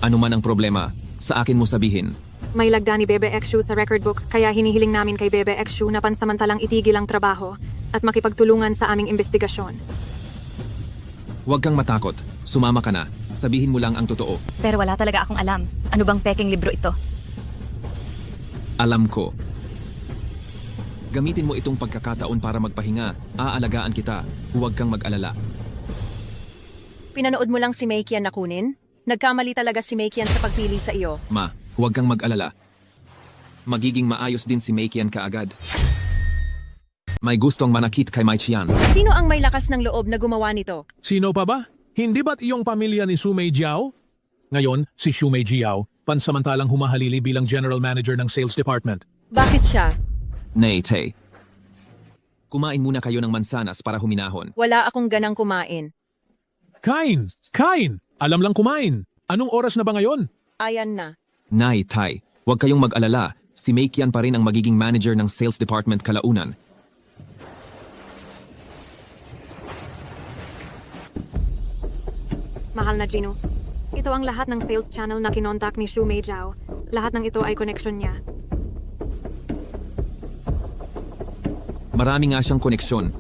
Ano man ang problema, sa akin mo sabihin. May lagda ni Bebe Xu sa record book kaya hinihiling namin kay Bebe Xu na pansamantalang itigil ang trabaho at makipagtulungan sa aming investigasyon. Huwag kang matakot. Sumama ka na. Sabihin mo lang ang totoo. Pero wala talaga akong alam. Ano bang peking libro ito? Alam ko. Gamitin mo itong pagkakataon para magpahinga. Aalagaan kita. Huwag kang mag-alala. Pinanood mo lang si Meikian na kunin? Nagkamali talaga si Meikian sa pagpili sa iyo. Ma, huwag kang mag-alala. Magiging maayos din si Meikian kaagad. May gustong manakit kay Mai Qian. Sino ang may lakas ng loob na gumawa nito? Sino pa ba? Hindi ba't iyong pamilya ni Su Meijiao? Ngayon, si Su Meijiao, pansamantalang humahalili bilang General Manager ng Sales Department. Bakit siya? Nay, Tay. Kumain muna kayo ng mansanas para huminahon. Wala akong ganang kumain. Kain! Kain! Alam lang kumain. Anong oras na ba ngayon? Ayan na. Nay, Tay. Huwag kayong mag-alala. Si Meikian pa rin ang magiging manager ng Sales Department kalaunan. Mahal na Gino, ito ang lahat ng sales channel na kinontak ni Shu Meijiao. Lahat ng ito ay koneksyon niya. Marami nga siyang koneksyon.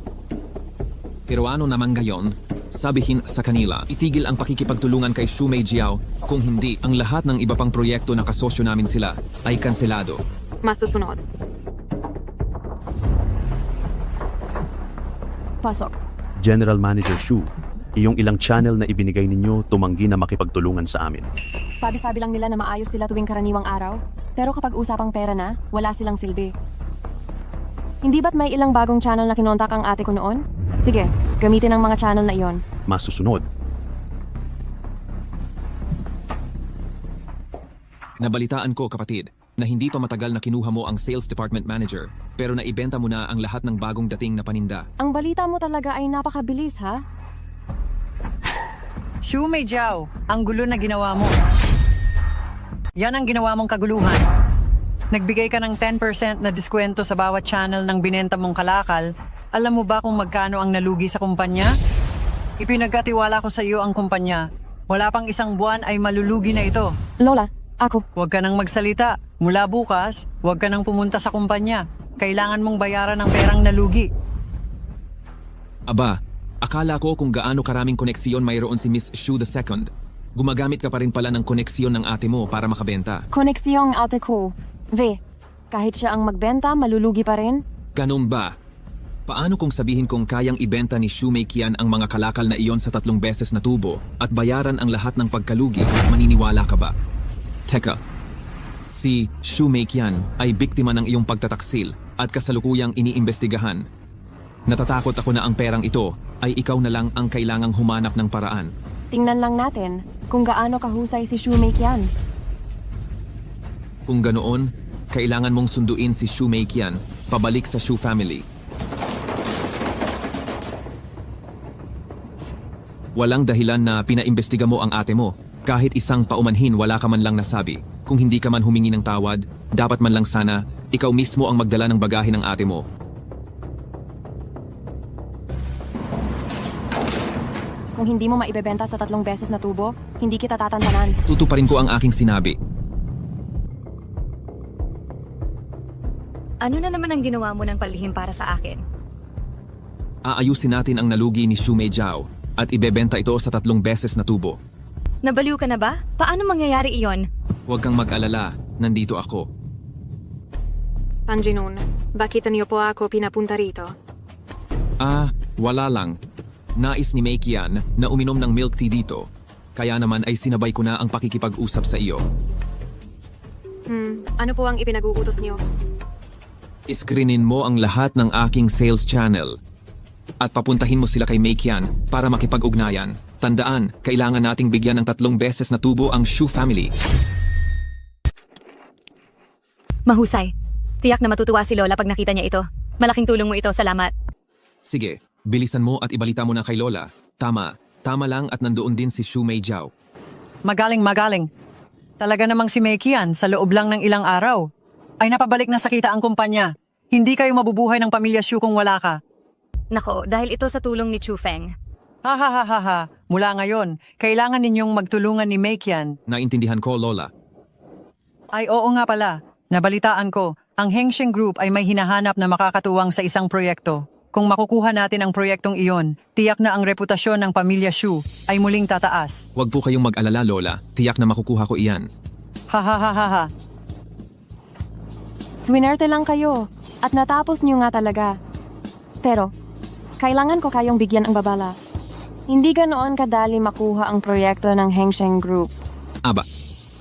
Pero ano naman ngayon? Sabihin sa kanila, itigil ang pakikipagtulungan kay Shu Meijiao. Kung hindi, ang lahat ng iba pang proyekto na kasosyo namin sila ay kanselado. Masusunod. Pasok. General Manager Shu, iyong ilang channel na ibinigay ninyo tumanggi na makipagtulungan sa amin. Sabi-sabi lang nila na maayos sila tuwing karaniwang araw. Pero kapag usapang pera na, wala silang silbi. Hindi ba't may ilang bagong channel na kinontak ang ate ko noon? Sige, gamitin ang mga channel na iyon. Masusunod. Nabalitaan ko, kapatid, na hindi pa matagal na kinuha mo ang Sales Department Manager, pero naibenta mo na ang lahat ng bagong dating na paninda. Ang balita mo talaga ay napakabilis, ha? Shu Meijiao, ang gulo na ginawa mo. Yan ang ginawa mong kaguluhan. Nagbigay ka ng 10% na diskwento sa bawat channel ng binenta mong kalakal. Alam mo ba kung magkano ang nalugi sa kumpanya? Ipinagkatiwala ko sa iyo ang kumpanya. Wala pang isang buwan ay malulugi na ito. Lola, ako. Huwag ka nang magsalita. Mula bukas, huwag ka nang pumunta sa kumpanya. Kailangan mong bayaran ang perang nalugi. Aba, akala ko kung gaano karaming koneksyon mayroon si Miss Shu II. Gumagamit ka pa rin pala ng koneksyon ng ate mo para makabenta. Koneksyong ate ko. Kahit siya ang magbenta, malulugi pa rin? Ganun ba? Paano kung sabihin kong kayang ibenta ni Shu Meikian ang mga kalakal na iyon sa 3 beses na tubo at bayaran ang lahat ng pagkalugi, maniniwala ka ba? Teka, si Shu Meikian ay biktima ng iyong pagtataksil at kasalukuyang iniimbestigahan. Natatakot ako na ang perang ito ay ikaw na lang ang kailangang humanap ng paraan. Tingnan lang natin kung gaano kahusay si Shu Meikian. Kung ganoon, kailangan mong sunduin si Shu Meikian pabalik sa Shu family. Walang dahilan na pinaimbestiga mo ang ate mo. Kahit isang paumanhin wala ka man lang nasabi. Kung hindi ka man humingi ng tawad, dapat man lang sana ikaw mismo ang magdala ng bagahe ng ate mo. Kung hindi mo maibebenta sa 3 beses na tubo, hindi kita tatantanan. Tutuparin ko ang aking sinabi. Ano na naman ang ginawa mo ng palihim para sa akin? Aayusin natin ang nalugi ni Shu Meijiao at ibebenta ito sa 3 beses na tubo. Nabaliw ka na ba? Paano mangyayari iyon? Huwag kang mag-alala, nandito ako. Panjinon, bakit niyo po ako pinapunta rito? Wala lang. Nais ni Meikian na uminom ng milk tea dito. Kaya naman ay sinabay ko na ang pakikipag-usap sa iyo. Ano po ang ipinag-uutos niyo? Iskrinin mo ang lahat ng aking sales channel at papuntahin mo sila kay Meikian para makipag-ugnayan. Tandaan, kailangan nating bigyan ng 3 beses na tubo ang Shu family. Mahusay. Tiyak na matutuwa si Lola pag nakita niya ito. Malaking tulong mo ito, salamat. Sige, bilisan mo at ibalita mo na kay Lola. Tama lang at nandoon din si Shu Meijiao. Magaling. Talaga namang si Meikian sa loob lang ng ilang araw ay napabalik na sa kita ang kumpanya. Hindi kayo mabubuhay ng pamilya Shu kung wala ka. Nako, dahil ito sa tulong ni Chu Feng. Ha ha ha ha ha. Mula ngayon, kailangan ninyong magtulungan ni Meikian. Naintindihan ko, Lola. Ay oo nga pala. Nabalitaan ko, ang Hengsheng Group ay may hinahanap na makakatuwang sa isang proyekto. Kung makukuha natin ang proyektong iyon, tiyak na ang reputasyon ng pamilya Shu ay muling tataas. Huwag po kayong mag-alala, Lola. Tiyak na makukuha ko iyan. Ha ha ha ha ha. Swinerte lang kayo at natapos niyo nga talaga. Pero, kailangan ko kayong bigyan ang babala. Hindi ganoon kadali makuha ang proyekto ng Hengsheng Group. Aba,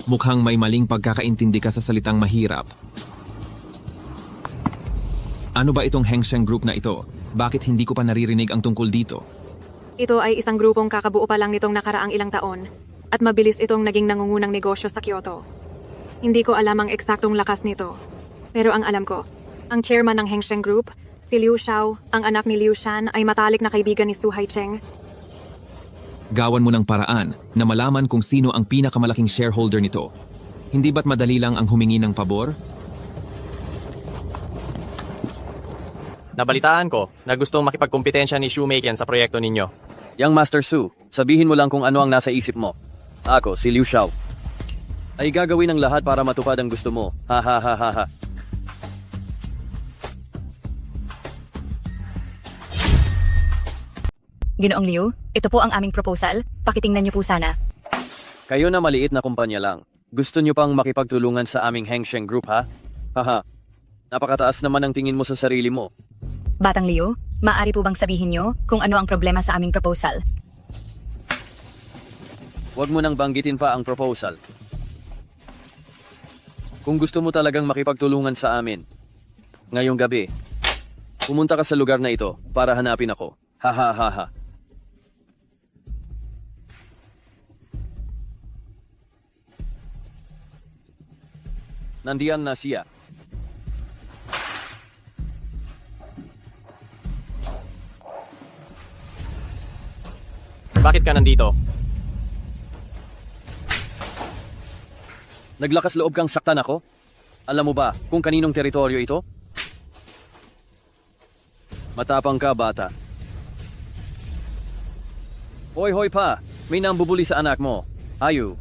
mukhang may maling pagkakaintindi ka sa salitang mahirap. Ano ba itong Hengsheng Group na ito? Bakit hindi ko pa naririnig ang tungkol dito? Ito ay isang grupong kakabuo pa lang nitong nakaraang ilang taon at mabilis itong naging nangungunang negosyo sa Kyoto. Hindi ko alam ang eksaktong lakas nito. Pero ang alam ko, ang chairman ng Hengsheng Group, si Liu Xiao, ang anak ni Liu Shan, ay matalik na kaibigan ni Su Haicheng. Gawan mo ng paraan na malaman kung sino ang pinakamalaking shareholder nito. Hindi ba't madali lang ang humingi ng pabor? Nabalitaan ko na gustong makipagkumpetensya ni Shu Meikian sa proyekto ninyo. Yang Master Su, sabihin mo lang kung ano ang nasa isip mo. Ako, si Liu Xiao. Ay gagawin ang lahat para matupad ang gusto mo. Ha ha ha ha ha. Ginoong Liu, ito po ang aming proposal. Pakitingnan niyo po sana. Kayo na maliit na kumpanya lang. Gusto nyo pang makipagtulungan sa aming Hengsheng Group, ha? Haha. Napakataas naman ang tingin mo sa sarili mo. Batang Liu, maaari po bang sabihin niyo kung ano ang problema sa aming proposal? Huwag mo nang banggitin pa ang proposal. Kung gusto mo talagang makipagtulungan sa amin, ngayong gabi, pumunta ka sa lugar na ito para hanapin ako. Ha ha ha ha. Nandiyan na siya. Bakit ka nandito? Naglakas loob kang saktan ako? Alam mo ba kung kaninong teritoryo ito? Matapang ka, bata. Hoy pa, may nambubuli sa anak mo. Ayu.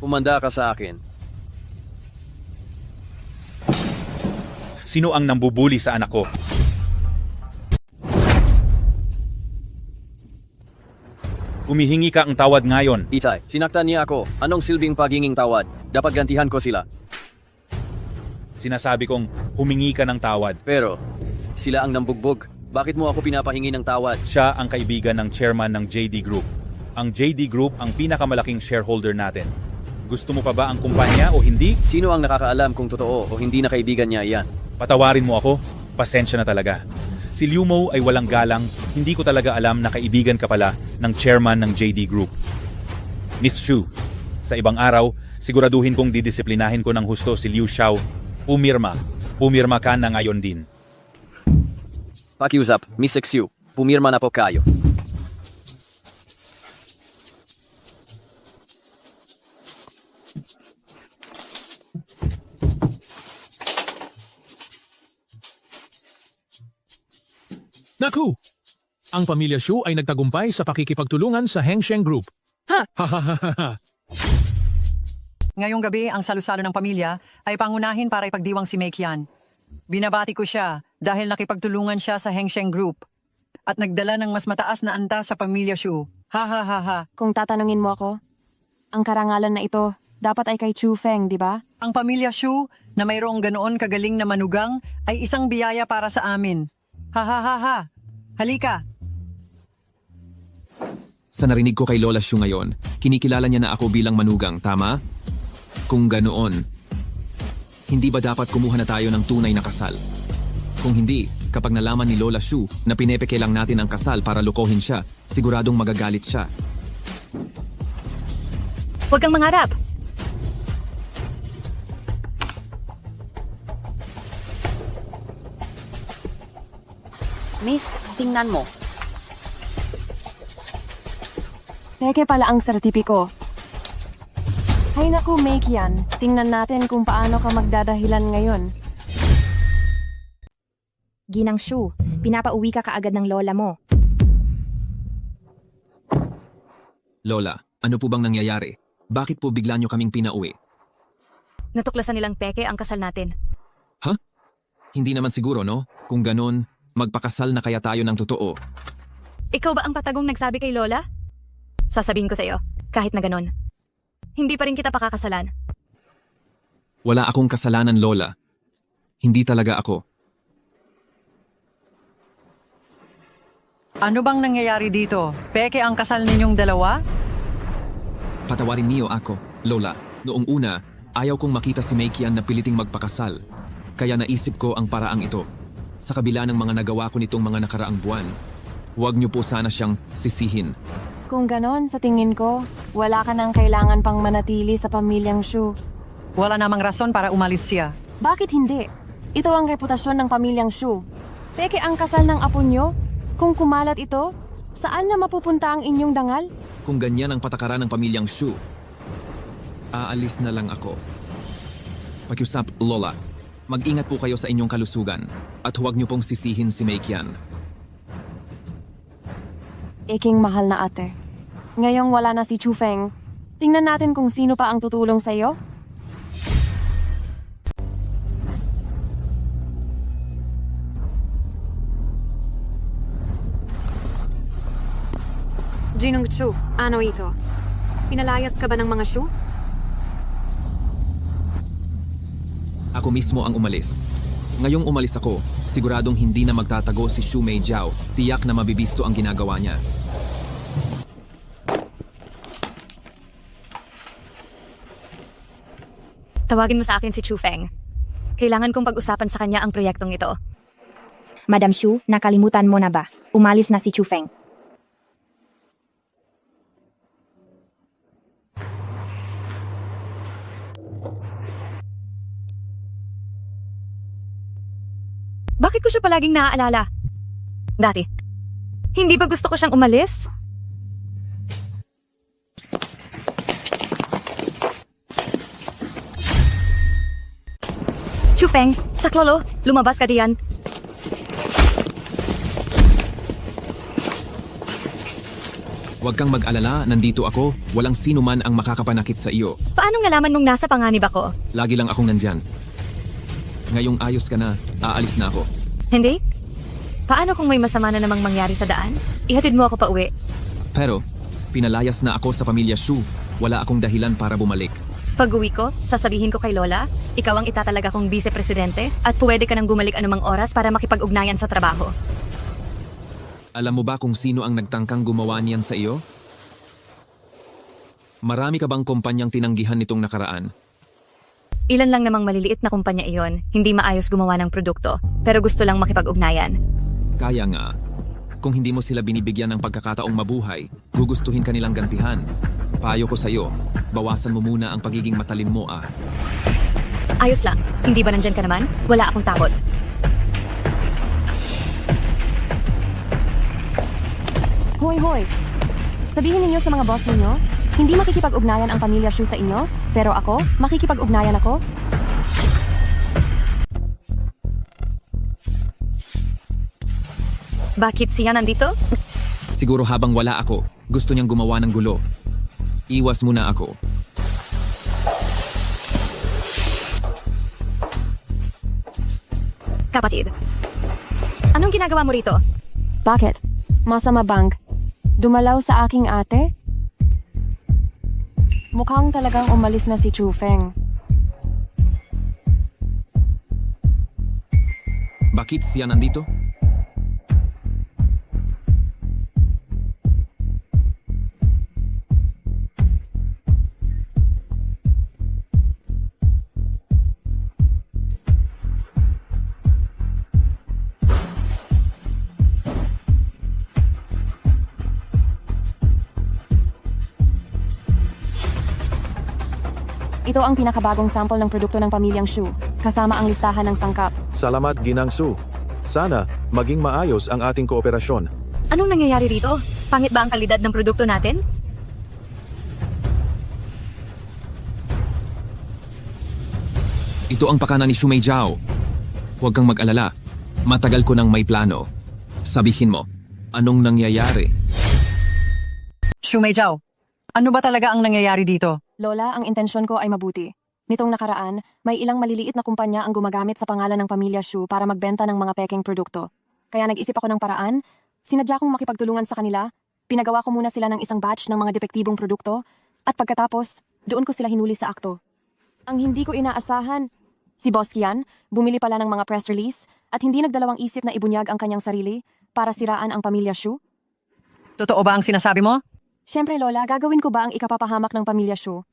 Umanda ka sa akin. Sino ang nambubuli sa anak ko? Humihingi ka ang tawad ngayon. Itay, sinaktan niya ako. Anong silbing paginging tawad? Dapat gantihan ko sila. Sinasabi kong humingi ka ng tawad. Pero, sila ang nambugbog. Bakit mo ako pinapahingi ng tawad? Siya ang kaibigan ng chairman ng JD Group. Ang JD Group ang pinakamalaking shareholder natin. Gusto mo pa ba ang kumpanya o hindi? Sino ang nakakaalam kung totoo o hindi na kaibigan niya yan? Patawarin mo ako. Pasensya na talaga. Si Liu Mo ay walang galang. Hindi ko talaga alam na kaibigan ka pala ng chairman ng JD Group. Miss Shu, sa ibang araw, siguraduhin kong didisiplinahin ko ng husto si Liu Xiao. Pumirma. Pumirma ka na ngayon din. Pakiusap, Miss Xiu. Pumirma na po kayo. Naku! Ang pamilya Shu ay nagtagumpay sa pakikipagtulungan sa Hengsheng Group. Ha? Ngayong gabi, ang salusalo ng pamilya ay pangunahin para ipagdiwang si Meikian. Binabati ko siya dahil nakipagtulungan siya sa Hengsheng Group at nagdala ng mas mataas na antas sa pamilya Shu. Ha ha ha ha. Kung tatanungin mo ako, ang karangalan na ito dapat ay kay Chu Feng, di ba? Ang pamilya Shu na mayroong ganoon kagaling na manugang ay isang biyaya para sa amin. Ha ha ha ha. Halika. Sa narinig ko kay Lola Shu ngayon, kinikilala niya na ako bilang manugang, tama? Kung ganoon, hindi ba dapat kumuha na tayo ng tunay na kasal? Kung hindi, kapag nalaman ni Lola Shu na pinepeke lang natin ang kasal para lukohin siya, siguradong magagalit siya. Huwag kang mangarap. Miss, tingnan mo. Peke pala ang sertipiko. Hay naku, Meikian. Tingnan natin kung paano ka magdadahilan ngayon. Ginang Shu, pinapauwi ka kaagad ng lola mo. Lola, ano po bang nangyayari? Bakit po bigla nyo kaming pinauwi? Natuklasan nilang peke ang kasal natin. Ha? Hindi naman siguro, no? Kung ganon, magpakasal na kaya tayo ng totoo. Ikaw ba ang patagong nagsabi kay Lola? Sasabihin ko sa iyo, kahit na ganon. Hindi pa rin kita pakakasalan. Wala akong kasalanan, Lola. Hindi talaga ako. Ano bang nangyayari dito? Peke ang kasal ninyong dalawa? Patawarin niyo ako, Lola. Noong una, ayaw kong makita si Meikian na piliting magpakasal. Kaya naisip ko ang paraang ito. Sa kabila ng mga nagawa ko nitong mga nakaraang buwan, huwag niyo po sana siyang sisihin. Kung ganon, sa tingin ko, wala ka nang kailangan pang manatili sa pamilyang Shu. Wala namang rason para umalis siya. Bakit hindi? Ito ang reputasyon ng pamilyang Shu. Peke ang kasal ng apo nyo? Kung kumalat ito, saan na mapupunta ang inyong dangal? Kung ganyan ang patakaran ng pamilyang Shu, aalis na lang ako. Pakiusap, Lola. Mag-ingat po kayo sa inyong kalusugan at huwag niyo pong sisihin si Meikian. Eking mahal na ate. Ngayong wala na si Chu Feng, tingnan natin kung sino pa ang tutulong sa iyo. Jinung Chu, ano ito? Pinalayas ka ba ng mga Shu? Ako mismo ang umalis. Ngayong umalis ako, siguradong hindi na magtatago si Shu Meijiao. Tiyak na mabibisto ang ginagawa niya. Tawagin mo sa akin si Chu Feng. Kailangan kong pag-usapan sa kanya ang proyektong ito. Madam Shu, nakalimutan mo na ba? Umalis na si Chu Feng. Bakit ko siya palaging naaalala? Dati. Hindi ba gusto ko siyang umalis? Chu Feng, saklolo, lumabas ka diyan. Huwag kang mag-alala, nandito ako. Walang sino man ang makakapanakit sa iyo. Paano nalaman mong nasa panganib ako? Lagi lang akong nandyan. Ngayong ayos ka na, aalis na ako. Hindi? Paano kung may masama na namang mangyari sa daan? Ihatid mo ako pa uwi. Pero, pinalayas na ako sa pamilya Shu. Wala akong dahilan para bumalik. Pag uwi ko, sasabihin ko kay Lola, ikaw ang itatalaga kong vice-presidente at pwede ka nang bumalik anumang oras para makipag-ugnayan sa trabaho. Alam mo ba kung sino ang nagtangkang gumawa niyan sa iyo? Marami ka bang kumpanyang tinanggihan nitong nakaraan? Ilan lang namang maliliit na kumpanya iyon, hindi maayos gumawa ng produkto, pero gusto lang makipag-ugnayan. Kaya nga, kung hindi mo sila binibigyan ng pagkakataong mabuhay, gugustuhin ka nilang gantihan. Payo ko sa'yo, bawasan mo muna ang pagiging matalim mo ah. Ayos lang, hindi ba nandyan ka naman? Wala akong takot. Hoy, hoy! Sabihin ninyo sa mga boss ninyo, hindi makikipag-ugnayan ang pamilya Shu sa inyo, pero ako, makikipag-ugnayan ako. Bakit siya nandito? Siguro habang wala ako, gusto niyang gumawa ng gulo. Iwas muna ako. Kapatid, anong ginagawa mo rito? Bakit? Masama bang dumalaw sa aking ate? Mukhang talagang umalis na si Chu Feng. Bakit siya nandito? Ito ang pinakabagong sample ng produkto ng pamilyang Shu, kasama ang listahan ng sangkap. Salamat, Ginang Su. Sana maging maayos ang ating kooperasyon. Anong nangyayari rito? Pangit ba ang kalidad ng produkto natin? Ito ang pakana ni Shu Meijiao. Huwag kang mag-alala. Matagal ko nang may plano. Sabihin mo, anong nangyayari? Shu Meijiao, ano ba talaga ang nangyayari dito? Lola, ang intensyon ko ay mabuti. Nitong nakaraan, may ilang maliliit na kumpanya ang gumagamit sa pangalan ng pamilya Shu para magbenta ng mga peking produkto. Kaya nag-isip ako ng paraan, sinadya kong makipagtulungan sa kanila, pinagawa ko muna sila ng isang batch ng mga depektibong produkto, at pagkatapos, doon ko sila hinuli sa akto. Ang hindi ko inaasahan, si Boss Kian, bumili pala ng mga press release at hindi nagdalawang isip na ibunyag ang kanyang sarili para siraan ang pamilya Shu. Totoo ba ang sinasabi mo? Siyempre Lola, gagawin ko ba ang ikapapahamak ng pamilya Shu?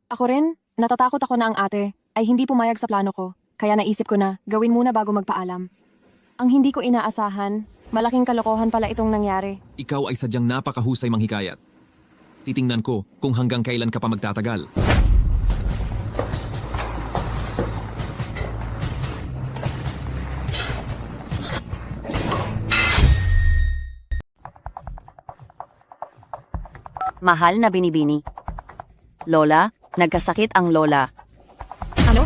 Ako rin, natatakot ako na ang ate ay hindi pumayag sa plano ko, kaya naisip ko na gawin muna bago magpaalam. Ang hindi ko inaasahan, malaking kalokohan pala itong nangyari. Ikaw ay sadyang napakahusay manghikayat. Titingnan ko kung hanggang kailan ka pa magtatagal. Mahal na binibini. Lola, nagkasakit ang lola. Ano?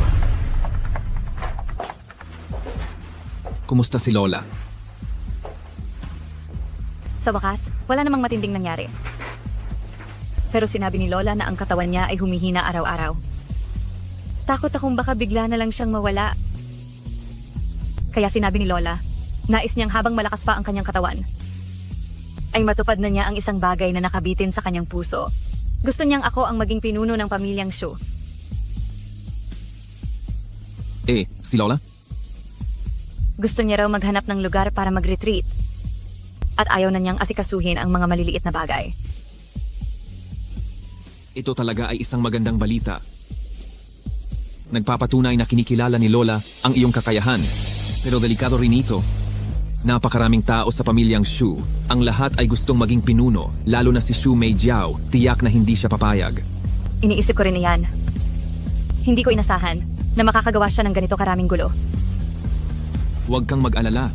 Kumusta si Lola? Sa wakas, wala namang matinding nangyari. Pero sinabi ni Lola na ang katawan niya ay humihina araw-araw. Takot akong baka bigla na lang siyang mawala. Kaya sinabi ni Lola, nais niyang habang malakas pa ang kanyang katawan, ay matupad na niya ang isang bagay na nakabitin sa kanyang puso. Gusto niyang ako ang maging pinuno ng pamilyang Shu. Si Lola? Gusto niya raw maghanap ng lugar para mag-retreat. At ayaw na niyang asikasuhin ang mga maliliit na bagay. Ito talaga ay isang magandang balita. Nagpapatunay na kinikilala ni Lola ang iyong kakayahan. Pero delikado rin ito. Napakaraming tao sa pamilyang Shu. Ang lahat ay gustong maging pinuno, lalo na si Shu Meijiao. Tiyak na hindi siya papayag. Iniisip ko rin iyan. Hindi ko inasahan na makakagawa siya ng ganito karaming gulo. Huwag kang mag-alala.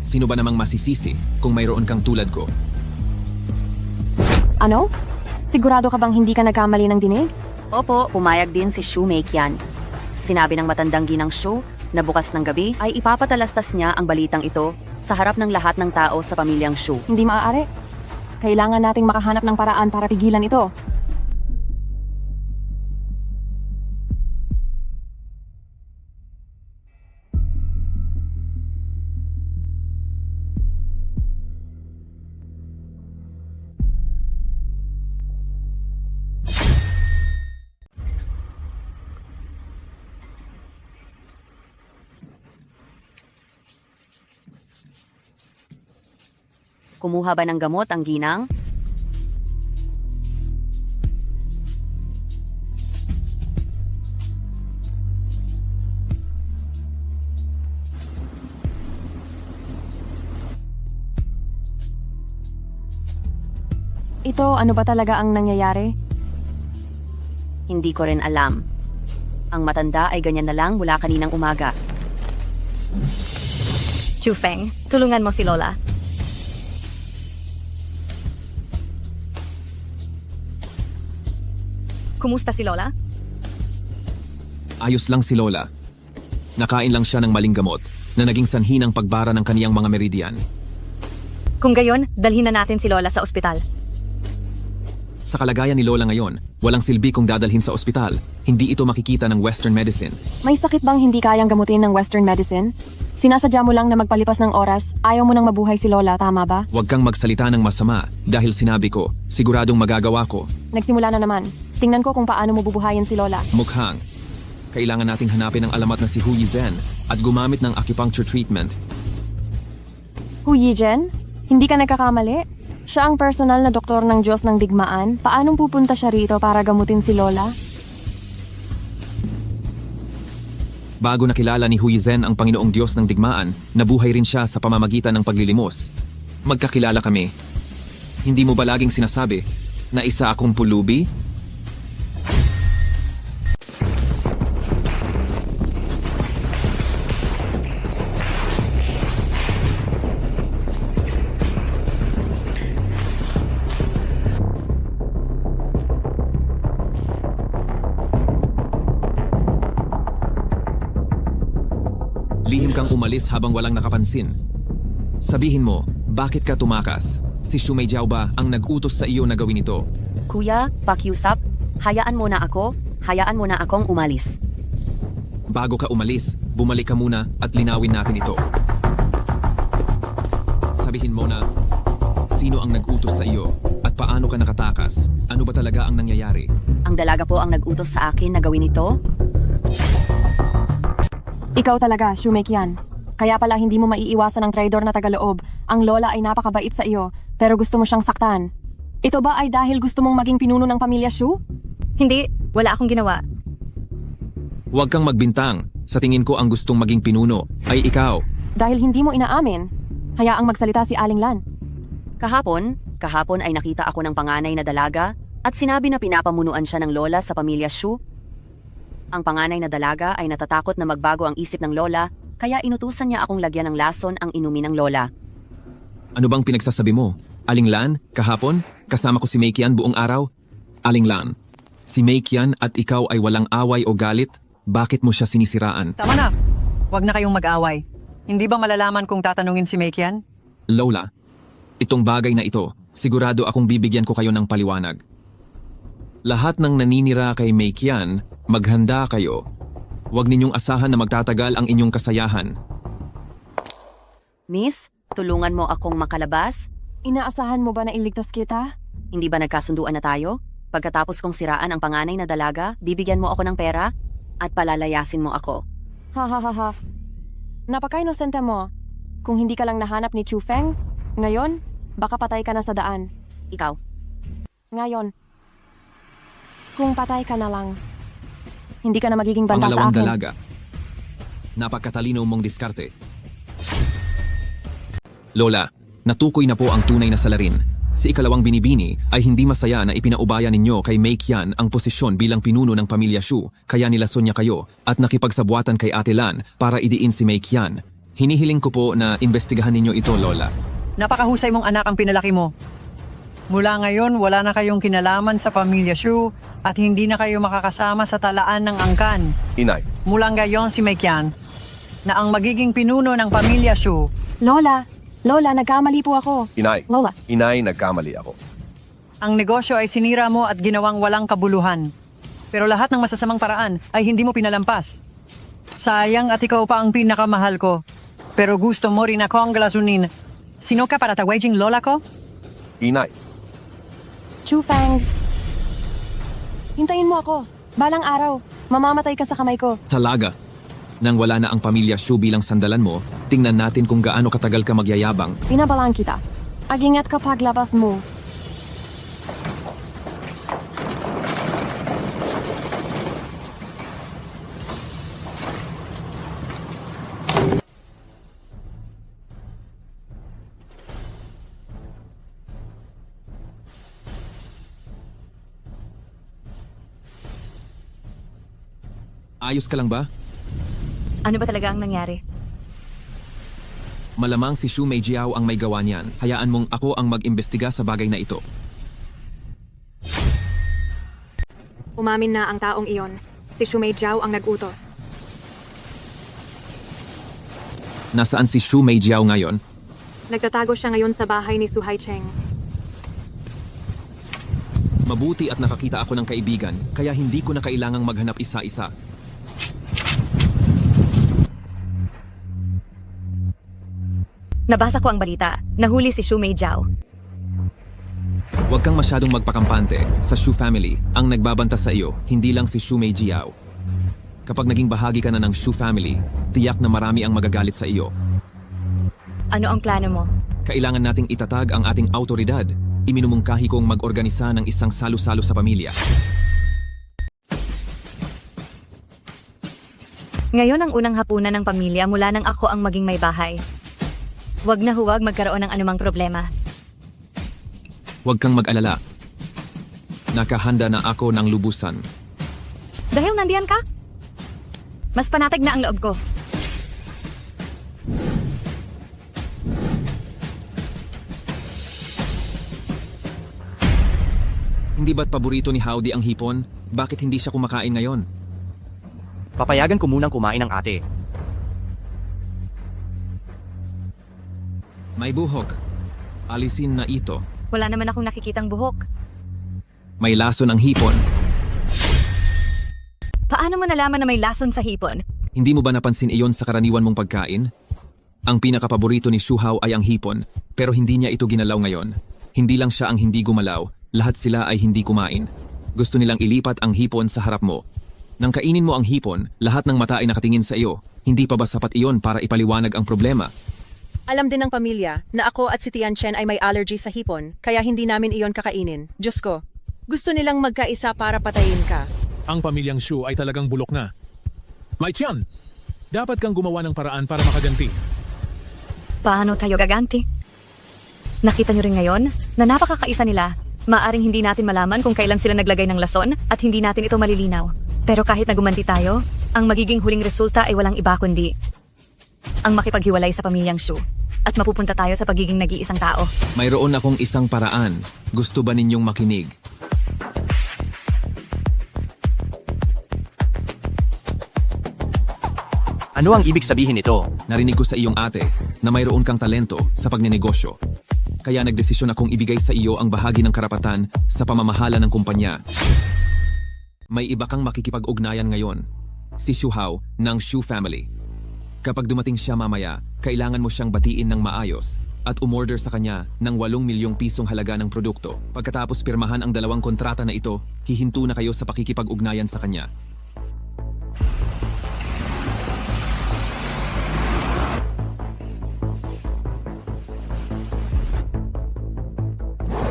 Sino ba namang masisisi kung mayroon kang tulad ko? Ano? Sigurado ka bang hindi ka nagkamali ng dinig? Opo, pumayag din si Shu Meijian. Sinabi ng matandang ginang Shu na bukas ng gabi ay ipapatalastas niya ang balitang ito sa harap ng lahat ng tao sa pamilyang Shu. Hindi maaari. Kailangan nating makahanap ng paraan para pigilan ito. Kumuha ba ng gamot ang ginang? Ito, ano ba talaga ang nangyayari? Hindi ko rin alam. Ang matanda ay ganyan na lang mula kaninang umaga. Chu Feng, tulungan mo si Lola. Kumusta si Lola? Ayos lang si Lola. Nakain lang siya ng maling gamot na naging sanhi ng pagbara ng kaniyang mga meridian. Kung gayon, dalhin na natin si Lola sa ospital. Sa kalagayan ni Lola ngayon, walang silbi kung dadalhin sa ospital. Hindi ito makikita ng Western medicine. May sakit bang hindi kayang gamutin ng Western medicine? Sinasadya mo lang na magpalipas ng oras, ayaw mo nang mabuhay si Lola, tama ba? Huwag kang magsalita ng masama dahil sinabi ko, siguradong magagawa ko. Nagsimula na naman. Tingnan ko kung paano mo bubuhayin si Lola. Mukhang, kailangan nating hanapin ang alamat na si Hu Yizhen at gumamit ng acupuncture treatment. Hu Yizhen? Hindi ka nagkakamali? Siya ang personal na doktor ng Diyos ng Digmaan. Paanong pupunta siya rito para gamutin si Lola? Bago nakilala ni Hu Yizhen ang Panginoong Diyos ng Digmaan, nabuhay rin siya sa pamamagitan ng paglilimos. Magkakilala kami. Hindi mo ba laging sinasabi na isa akong pulubi? Lihim kang umalis habang walang nakapansin. Sabihin mo, bakit ka tumakas? Si Shu Meijiao ba ang nag-utos sa iyo na gawin ito? Kuya, pakiusap. Hayaan mo na ako. Hayaan mo na akong umalis. Bago ka umalis, bumalik ka muna at linawin natin ito. Sabihin mo na, sino ang nag-utos sa iyo at paano ka nakatakas? Ano ba talaga ang nangyayari? Ang dalaga po ang nag-utos sa akin na gawin ito. Ikaw talaga, Shumekian. Kaya pala hindi mo maiiwasan ang traidor na tagaloob. Ang lola ay napakabait sa iyo, pero gusto mo siyang saktan. Ito ba ay dahil gusto mong maging pinuno ng pamilya Shu? Hindi, wala akong ginawa. Huwag kang magbintang. Sa tingin ko ang gustong maging pinuno ay ikaw. Dahil hindi mo inaamin, hayaang magsalita si Aling Lan. Kahapon ay nakita ako ng panganay na dalaga at sinabi na pinapamunuan siya ng lola sa pamilya Shu. Ang panganay na dalaga ay natatakot na magbago ang isip ng lola, kaya inutusan niya akong lagyan ng lason ang inumin ng lola. Ano bang pinagsasabi mo? Aling Lan, kahapon, kasama ko si Meikian buong araw? Aling Lan, si Meikian at ikaw ay walang away o galit? Bakit mo siya sinisiraan? Tama na. Huwag na kayong mag-away. Hindi ba malalaman kung tatanungin si Meikian? Lola, itong bagay na ito, sigurado akong bibigyan ko kayo ng paliwanag. Lahat ng naninira kay Meikian, maghanda kayo. Huwag ninyong asahan na magtatagal ang inyong kasayahan. Miss, tulungan mo akong makalabas? Inaasahan mo ba na iligtas kita? Hindi ba nagkasunduan na tayo? Pagkatapos kong siraan ang panganay na dalaga, bibigyan mo ako ng pera at palalayasin mo ako. Ha ha ha ha. Napaka-inosente mo. Kung hindi ka lang nahanap ni Chu Feng, ngayon, baka patay ka na sa daan. Ikaw? Ngayon. Kung patay ka na lang, hindi ka na magiging banta sa Pangalawang akin. dalaga. Napakatalino mong diskarte. Lola, natukoy na po ang tunay na salarin. Si ikalawang binibini ay hindi masaya na ipinaubaya ninyo kay Meikian ang posisyon bilang pinuno ng pamilya Shu, kaya nilason niya kayo at nakipagsabwatan kay Ate Lan para idiin si Meikian. Hinihiling ko po na imbestigahan ninyo ito, Lola. Napakahusay mong anak ang pinalaki mo. Mula ngayon, wala na kayong kinalaman sa pamilya Shu at hindi na kayo makakasama sa talaan ng angkan. Inay, Mula ngayon si Meikian na ang magiging pinuno ng pamilya Shu. Lola, nagkamali po ako. Inay. Lola. Inay, nagkamali ako. Ang negosyo ay sinira mo at ginawang walang kabuluhan. Pero lahat ng masasamang paraan ay hindi mo pinalampas. Sayang at ikaw pa ang pinakamahal ko. Pero gusto mo rin akong glasunin. Sino ka para tawaging lola ko? Inay. Chu Feng. Hintayin mo ako. Balang araw, mamamatay ka sa kamay ko. Talaga. Nang wala na ang pamilya Shu bilang sandalan mo, tingnan natin kung gaano katagal ka magyayabang. Pinabalaan kita. Agingat ka paglabas mo. Ayos ka lang ba? Ano ba talaga ang nangyari? Malamang si Shu Meijiao ang may gawa niyan. Hayaan mong ako ang mag-imbestiga sa bagay na ito. Umamin na ang taong iyon. Si Shu Meijiao ang nag-utos. Nasaan si Shu Meijiao ngayon? Nagtatago siya ngayon sa bahay ni Su Haicheng. Mabuti at nakakita ako ng kaibigan, kaya hindi ko na kailangang maghanap isa-isa. Nabasa ko ang balita. Nahuli si Shu Meijiao. Huwag kang masyadong magpakampante. Sa Shu family, ang nagbabanta sa iyo, hindi lang si Shu Meijiao. Kapag naging bahagi ka na ng Shu family, tiyak na marami ang magagalit sa iyo. Ano ang plano mo? Kailangan nating itatag ang ating autoridad. Iminumungkahi kong mag-organisa ng isang salo-salo sa pamilya. Ngayon ang unang hapunan ng pamilya mula nang ako ang maging may bahay. Huwag na huwag magkaroon ng anumang problema. Huwag kang mag-alala. Nakahanda na ako ng lubusan. Dahil nandiyan ka? Mas panatag na ang loob ko. Hindi ba't paborito ni Howdy ang hipon? Bakit hindi siya kumakain ngayon? Papayagan ko munang kumain ng ate. May buhok. Alisin na ito. Wala naman akong nakikitang buhok. May lason ang hipon. Paano mo nalaman na may lason sa hipon? Hindi mo ba napansin iyon sa karaniwan mong pagkain? Ang pinakapaborito ni Shuhao ay ang hipon, pero hindi niya ito ginalaw ngayon. Hindi lang siya ang hindi gumalaw, lahat sila ay hindi kumain. Gusto nilang ilipat ang hipon sa harap mo. Nang kainin mo ang hipon, lahat ng mata ay nakatingin sa iyo. Hindi pa ba sapat iyon para ipaliwanag ang problema? Alam din ng pamilya na ako at si Tian Chen ay may allergy sa hipon, kaya hindi namin iyon kakainin. Diyos ko, gusto nilang magkaisa para patayin ka. Ang pamilyang Shu ay talagang bulok na. Mai Qian, dapat kang gumawa ng paraan para makaganti. Paano tayo gaganti? Nakita nyo rin ngayon na napakakaisa nila. Maaring hindi natin malaman kung kailan sila naglagay ng lason at hindi natin ito malilinaw. Pero kahit na gumanti tayo, ang magiging huling resulta ay walang iba kundi ang makipaghiwalay sa pamilyang Shu. At mapupunta tayo sa pagiging nag-iisang tao. Mayroon akong isang paraan. Gusto ba ninyong makinig? Ano ang ibig sabihin nito? Narinig ko sa iyong ate na mayroon kang talento sa pagnenegosyo. Kaya nagdesisyon akong ibigay sa iyo ang bahagi ng karapatan sa pamamahala ng kumpanya. May iba kang makikipag-ugnayan ngayon. Si Shuhao ng Shu Family. Kapag dumating siya mamaya, kailangan mo siyang batiin ng maayos at umorder sa kanya ng 8 milyong pisong halaga ng produkto. Pagkatapos pirmahan ang 2 kontrata na ito, hihinto na kayo sa pakikipag-ugnayan sa kanya.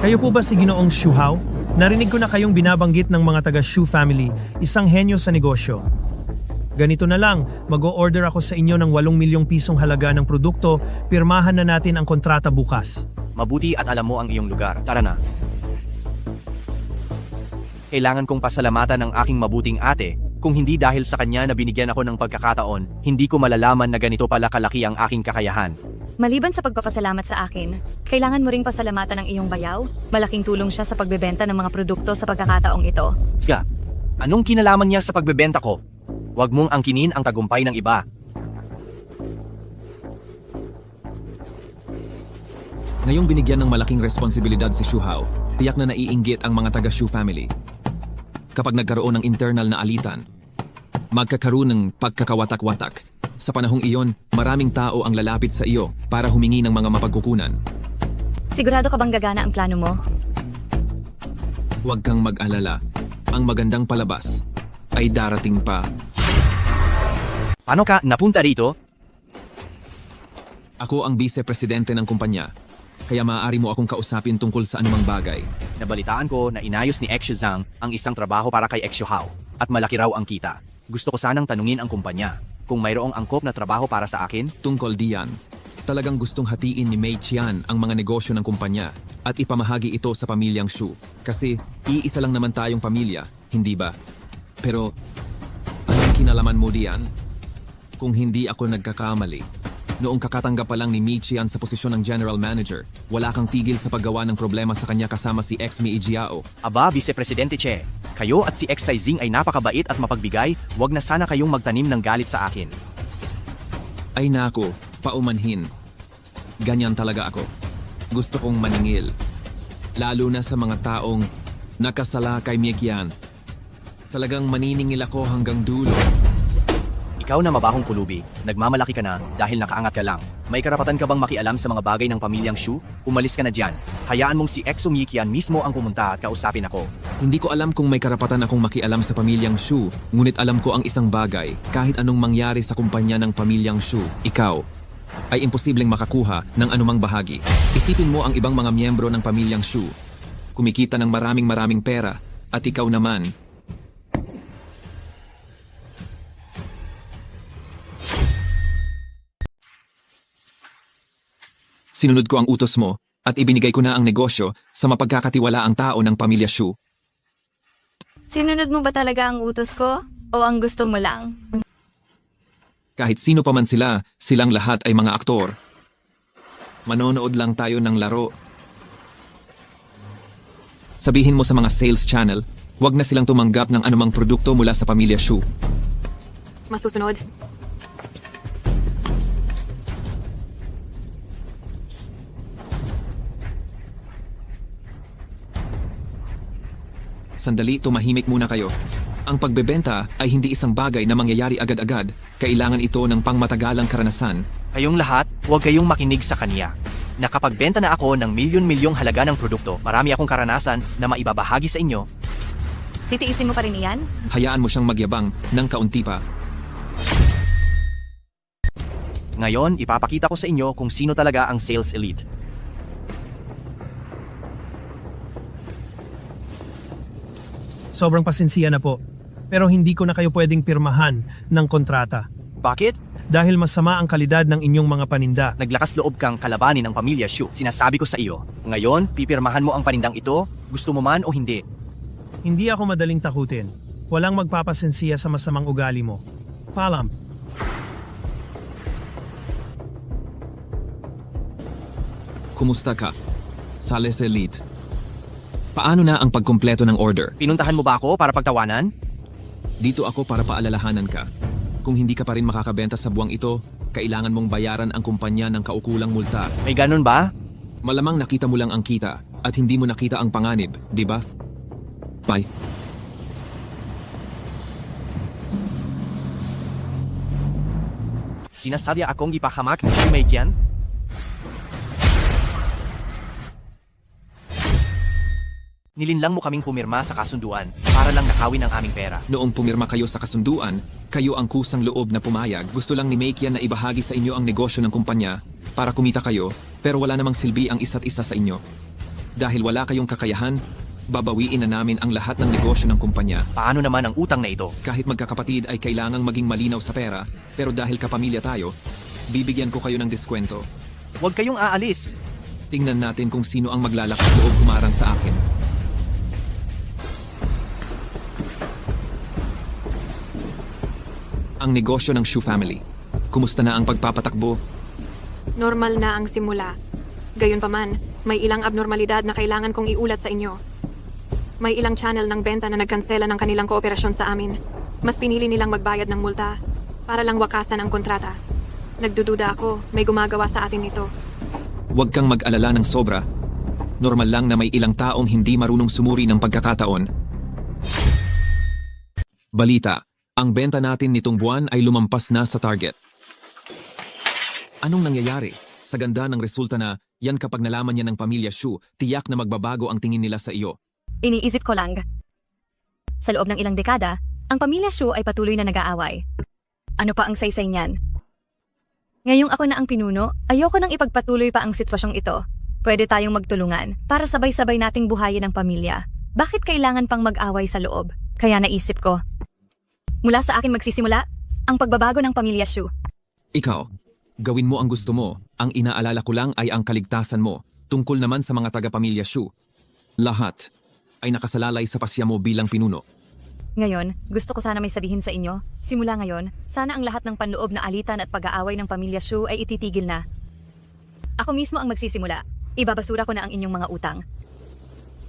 Kayo po ba si Ginoong Shuhao? Narinig ko na kayong binabanggit ng mga taga Shu family, isang henyo sa negosyo. Ganito na lang, mag-o-order ako sa inyo ng 8 milyong pisong halaga ng produkto, pirmahan na natin ang kontrata bukas. Mabuti at alam mo ang iyong lugar. Tara na. Kailangan kong pasalamatan ng aking mabuting ate. Kung hindi dahil sa kanya na binigyan ako ng pagkakataon, hindi ko malalaman na ganito pala kalaki ang aking kakayahan. Maliban sa pagpapasalamat sa akin, kailangan mo ring pasalamatan ng iyong bayaw. Malaking tulong siya sa pagbebenta ng mga produkto sa pagkakataong ito. Siya, anong kinalaman niya sa pagbebenta ko? Huwag mong angkinin ang tagumpay ng iba. Ngayong binigyan ng malaking responsibilidad si Shuhao, tiyak na naiinggit ang mga taga-Shu family. Kapag nagkaroon ng internal na alitan, magkakaroon ng pagkakawatak-watak. Sa panahong iyon, maraming tao ang lalapit sa iyo para humingi ng mga mapagkukunan. Sigurado ka bang gagana ang plano mo? Huwag kang mag-alala. Ang magandang palabas ay darating pa. Paano ka napunta rito? Ako ang vice-presidente ng kumpanya, kaya maaari mo akong kausapin tungkol sa anumang bagay. Nabalitaan ko na inayos ni Exu Zhang ang isang trabaho para kay Exu Hao at malaki raw ang kita. Gusto ko sanang tanungin ang kumpanya kung mayroong angkop na trabaho para sa akin. Tungkol diyan, talagang gustong hatiin ni Mei Qian ang mga negosyo ng kumpanya at ipamahagi ito sa pamilyang Shu. Kasi iisa lang naman tayong pamilya, hindi ba? Pero anong kinalaman mo diyan? Kung hindi ako nagkakamali, noong kakatanggap pa lang ni Mei Qian sa posisyon ng General Manager, wala kang tigil sa paggawa ng problema sa kanya kasama si ex-Mei Jiao. Aba, Vice-Presidente Che, kayo at si Exai Zing ay napakabait at mapagbigay, wag na sana kayong magtanim ng galit sa akin. Ay nako, paumanhin. Ganyan talaga ako. Gusto kong maningil. Lalo na sa mga taong nakasala kay Mei Qian. Talagang maniningil ako hanggang dulo. Ikaw na mabahong pulubi, nagmamalaki ka na dahil nakaangat ka lang. May karapatan ka bang makialam sa mga bagay ng pamilyang Shu? Umalis ka na dyan. Hayaan mong si Exo Mei Qian mismo ang pumunta at kausapin ako. Hindi ko alam kung may karapatan akong makialam sa pamilyang Shu, ngunit alam ko ang isang bagay, kahit anong mangyari sa kumpanya ng pamilyang Shu, ikaw ay imposibleng makakuha ng anumang bahagi. Isipin mo ang ibang mga miyembro ng pamilyang Shu. Kumikita ng maraming pera, at ikaw naman, sinunod ko ang utos mo at ibinigay ko na ang negosyo sa mapagkakatiwalaang tao ng pamilya Shu. Sinunod mo ba talaga ang utos ko? O ang gusto mo lang? Kahit sino pa man sila, silang lahat ay mga aktor. Manonood lang tayo ng laro. Sabihin mo sa mga sales channel, huwag na silang tumanggap ng anumang produkto mula sa pamilya Shu. Masusunod. Sandali, tumahimik muna kayo. Ang pagbebenta ay hindi isang bagay na mangyayari agad-agad. Kailangan ito ng pangmatagalang karanasan. Kayong lahat, huwag kayong makinig sa kanya. Nakapagbenta na ako ng milyon-milyong halaga ng produkto. Marami akong karanasan na maibabahagi sa inyo. Titiisin mo pa rin iyan? Hayaan mo siyang magyabang ng kaunti pa. Ngayon, ipapakita ko sa inyo kung sino talaga ang sales elite. Sobrang pasensya na po. Pero hindi ko na kayo pwedeng pirmahan ng kontrata. Bakit? Dahil masama ang kalidad ng inyong mga paninda. Naglakas loob kang kalabanin ng pamilya Shu. Sinasabi ko sa iyo. Ngayon, pipirmahan mo ang panindang ito, gusto mo man o hindi. Hindi ako madaling takutin. Walang magpapasensiya sa masamang ugali mo. Paalam. Kumusta ka? Sales Elite. Paano na ang pagkumpleto ng order? Pinuntahan mo ba ako para pagtawanan? Dito ako para paalalahanan ka. Kung hindi ka pa rin makakabenta sa buwang ito, kailangan mong bayaran ang kumpanya ng kaukulang multa. May ganun ba? Malamang nakita mo lang ang kita at hindi mo nakita ang panganib, di ba? Bye. Sinasadya akong ipahamak ni Shumeikian? Nilinlang mo kaming pumirma sa kasunduan para lang nakawin ang aming pera. Noong pumirma kayo sa kasunduan, kayo ang kusang loob na pumayag. Gusto lang ni Meikian na ibahagi sa inyo ang negosyo ng kumpanya para kumita kayo, pero wala namang silbi ang isa't isa sa inyo. Dahil wala kayong kakayahan, babawiin na namin ang lahat ng negosyo ng kumpanya. Paano naman ang utang na ito? Kahit magkakapatid ay kailangang maging malinaw sa pera, pero dahil kapamilya tayo, bibigyan ko kayo ng diskwento. Huwag kayong aalis. Tingnan natin kung sino ang maglalakas loob kumarang sa akin. Ang negosyo ng Shu family. Kumusta na ang pagpapatakbo? Normal na ang simula. Gayunpaman, may ilang abnormalidad na kailangan kong iulat sa inyo. May ilang channel ng benta na nagkansela ng kanilang kooperasyon sa amin. Mas pinili nilang magbayad ng multa para lang wakasan ang kontrata. Nagdududa ako, may gumagawa sa atin ito. Huwag kang mag-alala ng sobra. Normal lang na may ilang taong hindi marunong sumuri ng pagkakataon. Balita. Ang benta natin nitong buwan ay lumampas na sa target. Anong nangyayari? Sa ganda ng resulta na, yan kapag nalaman niya ng pamilya Shu, tiyak na magbabago ang tingin nila sa iyo. Iniisip ko lang. Sa loob ng ilang dekada, ang pamilya Shu ay patuloy na nag-aaway. Ano pa ang saysay niyan? Ngayong ako na ang pinuno, ayoko nang ipagpatuloy pa ang sitwasyong ito. Pwede tayong magtulungan para sabay-sabay nating buhayin ang pamilya. Bakit kailangan pang mag-away sa loob? Kaya naisip ko, mula sa akin magsisimula, ang pagbabago ng pamilya Shu. Ikaw, gawin mo ang gusto mo. Ang inaalala ko lang ay ang kaligtasan mo. Tungkol naman sa mga taga-pamilya Shu. Lahat ay nakasalalay sa pasya mo bilang pinuno. Ngayon, gusto ko sana may sabihin sa inyo, simula ngayon, sana ang lahat ng panloob na alitan at pag-aaway ng pamilya Shu ay ititigil na. Ako mismo ang magsisimula. Ibabasura ko na ang inyong mga utang.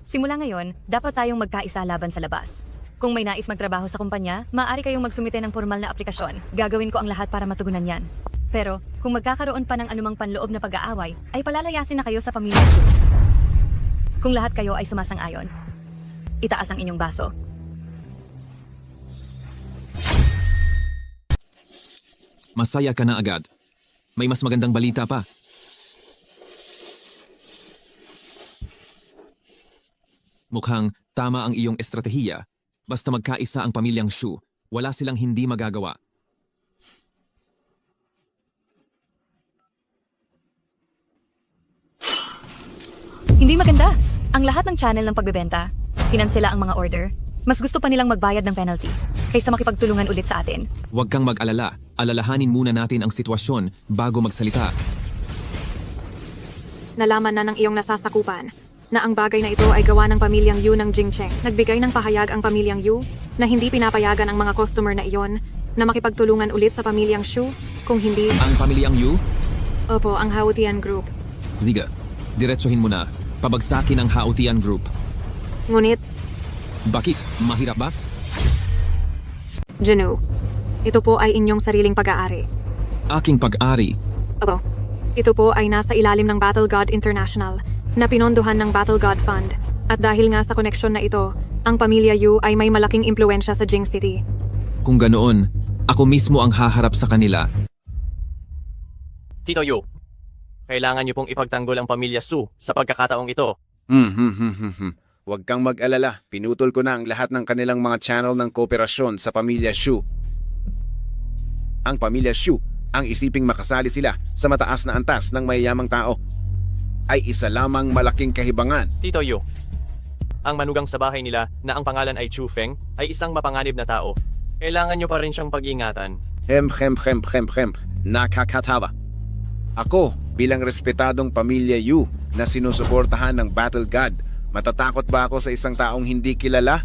Simula ngayon, dapat tayong magkaisa laban sa labas. Kung may nais magtrabaho sa kumpanya, maaari kayong magsumite ng formal na aplikasyon. Gagawin ko ang lahat para matugunan yan. Pero, kung magkakaroon pa ng anumang panloob na pag-aaway, ay palalayasin na kayo sa pamilya Shu. Kung lahat kayo ay sumasang-ayon, itaas ang inyong baso. Masaya ka na agad. May mas magandang balita pa. Mukhang tama ang iyong estratehiya. Basta magkaisa ang pamilyang Shu, wala silang hindi magagawa. Hindi maganda. Ang lahat ng channel ng pagbebenta, kinansela ang mga order. Mas gusto pa nilang magbayad ng penalty kaysa makipagtulungan ulit sa atin. Huwag kang mag-alala. Alalahanin muna natin ang sitwasyon bago magsalita. Nalaman na ng iyong nasasakupan na ang bagay na ito ay gawa ng pamilyang Yu ng Jingcheng. Nagbigay ng pahayag ang pamilyang Yu na hindi pinapayagan ang mga customer na iyon na makipagtulungan ulit sa pamilyang Shu kung hindi... Ang pamilyang Yu? Opo, ang Haotian Group. Ziga, diretsuhin mo na. Pabagsakin ang Haotian Group. Ngunit... Bakit? Mahirap ba? Janu, ito po ay inyong sariling pag-aari. Aking pag-ari. Opo, ito po ay nasa ilalim ng Battle God International na pinondohan ng Battle God Fund. At dahil nga sa koneksyon na ito, ang pamilya Yu ay may malaking impluensya sa Jing City. Kung ganoon, ako mismo ang haharap sa kanila. Tito Yu, kailangan niyo pong ipagtanggol ang pamilya Su sa pagkakataong ito. Huwag kang mag-alala. Pinutol ko na ang lahat ng kanilang mga channel ng kooperasyon sa pamilya Shu. Ang pamilya Shu, ang isiping makasali sila sa mataas na antas ng mayayamang tao, ay isa lamang malaking kahibangan. Tito Yu, ang manugang sa bahay nila na ang pangalan ay Chu Feng ay isang mapanganib na tao. Kailangan niyo pa rin siyang pag-ingatan. Nakakatawa. Ako, bilang respetadong pamilya Yu na sinusuportahan ng Battle God, matatakot ba ako sa isang taong hindi kilala?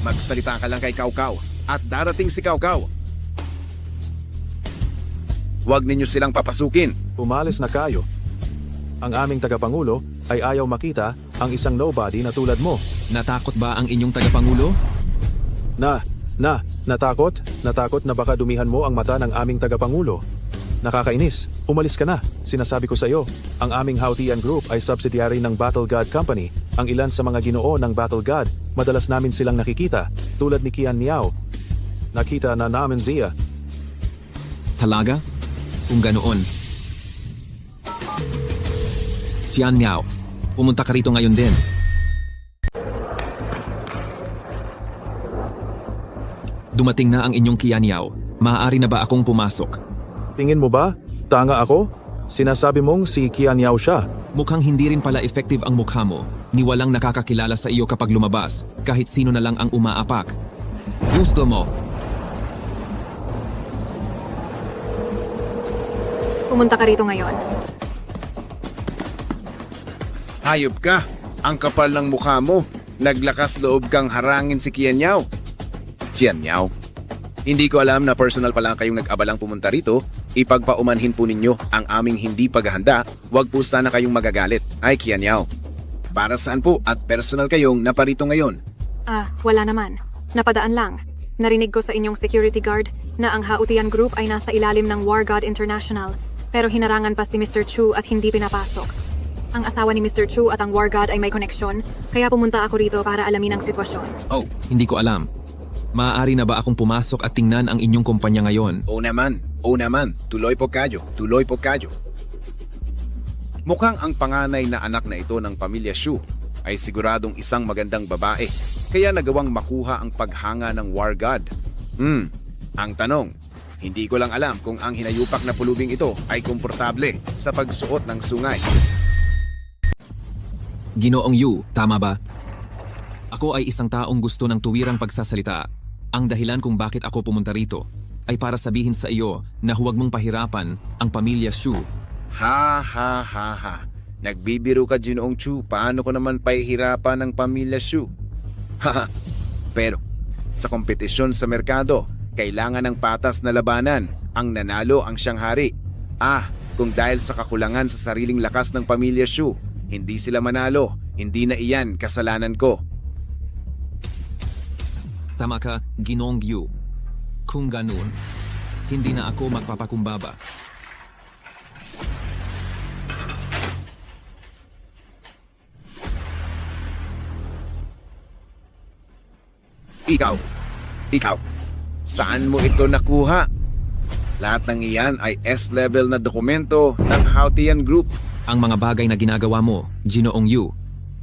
Magsalita ka lang kay Kaukau at darating si Kaukau. Huwag ninyo silang papasukin. Umalis na kayo. Ang aming tagapangulo ay ayaw makita ang isang nobody na tulad mo. Natakot ba ang inyong tagapangulo? Natakot? Natakot na baka dumihan mo ang mata ng aming tagapangulo. Nakakainis. Umalis ka na. Sinasabi ko sa iyo, ang aming Hautian Group ay subsidiary ng Battle God Company. Ang ilan sa mga ginoo ng Battle God, madalas namin silang nakikita, tulad ni Qian Niao. Nakita na namin siya. Talaga? Kung ganoon. Qian Niao, pumunta ka rito ngayon din. Dumating na ang inyong Qian Niao. Maaari na ba akong pumasok? Tingin mo ba? Tanga ako? Sinasabi mong si Qian Niao siya. Mukhang hindi rin pala effective ang mukha mo. Ni walang nakakakilala sa iyo kapag lumabas, kahit sino na lang ang umaapak. Gusto mo? Pumunta ka rito ngayon. Hayop ka! Ang kapal ng mukha mo. Naglakas loob kang harangin si Qian Niao. Qian Niao, hindi ko alam na personal pa lang kayong nag-abalang pumunta rito. Ipagpaumanhin po ninyo ang aming hindi paghahanda. Huwag po sana kayong magagalit. Ay Qian Niao, para saan po at personal kayong naparito ngayon? Wala naman. Napadaan lang. Narinig ko sa inyong security guard na ang Hautian Group ay nasa ilalim ng War God International. Pero hinarangan pa si Mr. Chu at hindi pinapasok. Ang asawa ni Mr. Chu at ang War God ay may koneksyon, kaya pumunta ako rito para alamin ang sitwasyon. Oh, hindi ko alam. Maaari na ba akong pumasok at tingnan ang inyong kumpanya ngayon? Oo naman. Tuloy po kayo. Mukhang ang panganay na anak na ito ng pamilya Shu ay siguradong isang magandang babae, kaya nagawang makuha ang paghanga ng War God. Ang tanong, hindi ko lang alam kung ang hinayupak na pulubing ito ay komportable sa pagsuot ng sungay. Ginoong Yu, tama ba? Ako ay isang taong gusto ng tuwirang pagsasalita. Ang dahilan kung bakit ako pumunta rito ay para sabihin sa iyo na huwag mong pahirapan ang pamilya Shu. Ha. Nagbibiro ka, Ginoong Chu. Paano ko naman pahihirapan ang pamilya Shu? Pero, sa kompetisyon sa merkado, kailangan ng patas na labanan. Ang nanalo ang siyang hari. Kung dahil sa kakulangan sa sariling lakas ng pamilya Shu, hindi sila manalo, hindi na iyan kasalanan ko. Tama ka, Ginoong Yu. Kung ganun, hindi na ako magpapakumbaba. Ikaw, saan mo ito nakuha? Lahat ng iyan ay S-level na dokumento ng Hautian Group. Ang mga bagay na ginagawa mo, Ginoong Yu,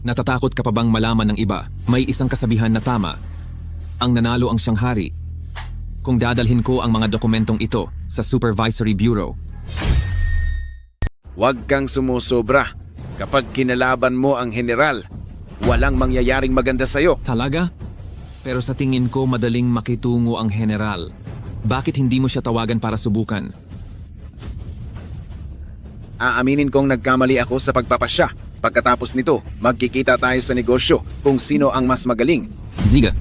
natatakot ka pa bang malaman ng iba? May isang kasabihan na tama. Ang nanalo ang siyang hari. Kung dadalhin ko ang mga dokumentong ito sa Supervisory Bureau. Huwag kang sumusobra. Kapag kinalaban mo ang general, walang mangyayaring maganda sa'yo. Talaga? Pero sa tingin ko madaling makitungo ang general. Bakit hindi mo siya tawagan para subukan? Aaminin kong nagkamali ako sa pagpapasya. Pagkatapos nito, magkikita tayo sa negosyo kung sino ang mas magaling. Ziga.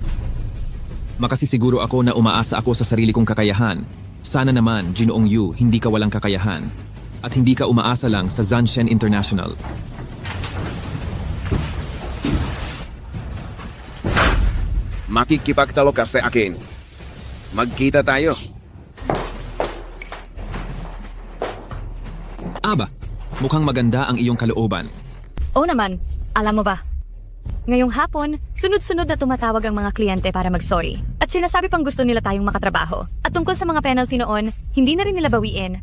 Makasisiguro ako na umaasa ako sa sarili kong kakayahan. Sana naman, Ginoong Yu, hindi ka walang kakayahan. At hindi ka umaasa lang sa Zanshen International. Makikipagtalo ka sa akin. Magkita tayo. Aba, mukhang maganda ang iyong kalooban. Oo naman, alam mo ba? Ngayong hapon, sunod-sunod na tumatawag ang mga kliyente para mag-sorry. At sinasabi pang gusto nila tayong makatrabaho. At tungkol sa mga penalty noon, hindi na rin nila bawiin.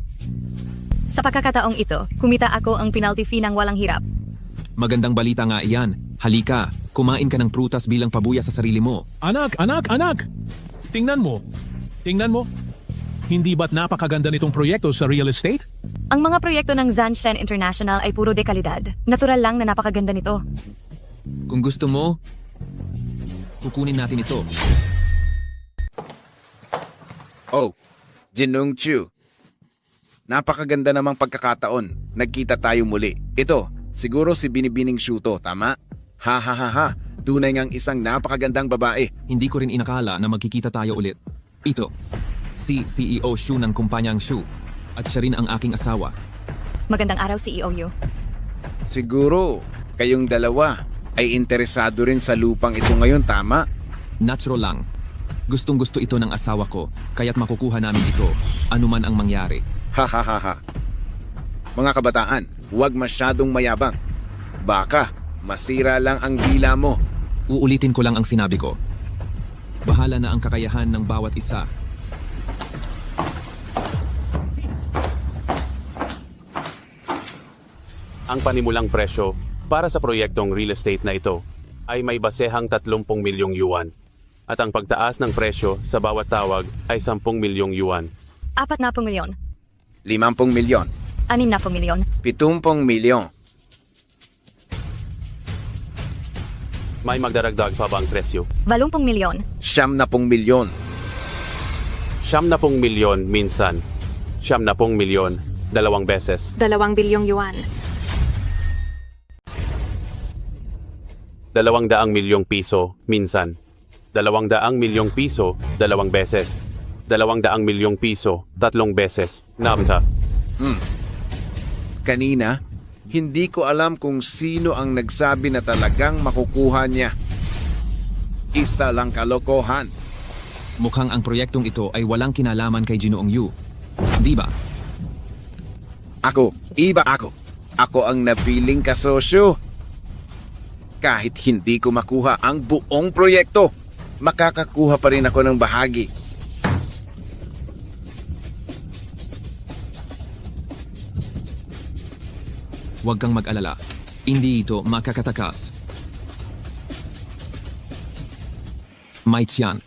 Sa pagkakataong ito, kumita ako ang penalty fee ng walang hirap. Magandang balita nga iyan. Halika, kumain ka ng prutas bilang pabuya sa sarili mo. Anak! Tingnan mo. Hindi ba't napakaganda nitong proyekto sa real estate? Ang mga proyekto ng Zanshen International ay puro dekalidad. Natural lang na napakaganda nito. Kung gusto mo, kukunin natin ito. Oh, Jinung Chu. Napakaganda namang pagkakataon. Nagkita tayo muli. Ito, siguro si Binibining Shu to, tama? Ha. Tunay ngang isang napakagandang babae. Hindi ko rin inakala na magkikita tayo ulit. Ito, si CEO Shu ng kumpanyang Shu. At siya rin ang aking asawa. Magandang araw, CEO Yu. Siguro, kayong dalawa ay interesado rin sa lupang ito ngayon, tama? Natural lang. Gustong-gusto ito ng asawa ko, kaya't makukuha namin ito, anuman ang mangyari. Ha. Mga kabataan, huwag masyadong mayabang. Baka, masira lang ang dila mo. Uulitin ko lang ang sinabi ko. Bahala na ang kakayahan ng bawat isa. Ang panimulang presyo para sa proyektong real estate na ito ay may basehang 30 milyong yuan at ang pagtaas ng presyo sa bawat tawag ay 10 milyong yuan. 40 milyon. 50 milyon. 60 milyon. 70 milyon. May magdaragdag pa ba ang presyo? 80 milyon. 70 milyon. 70 milyon minsan. 70 milyon, 2 beses. 2 bilyong yuan. 200 milyong piso minsan. 200 milyong piso, 2 beses. 200 milyong piso, 3 beses. Namta. Kanina, hindi ko alam kung sino ang nagsabi na talagang makukuha niya. Isa lang kalokohan. Mukhang ang proyektong ito ay walang kinalaman kay Ginoong Yu. Di ba? Iba ako. Ako ang napiling kasosyo. Kahit hindi ko makuha ang buong proyekto, makakakuha pa rin ako ng bahagi. Huwag kang mag-alala. Hindi ito makakatakas. Mai Qian,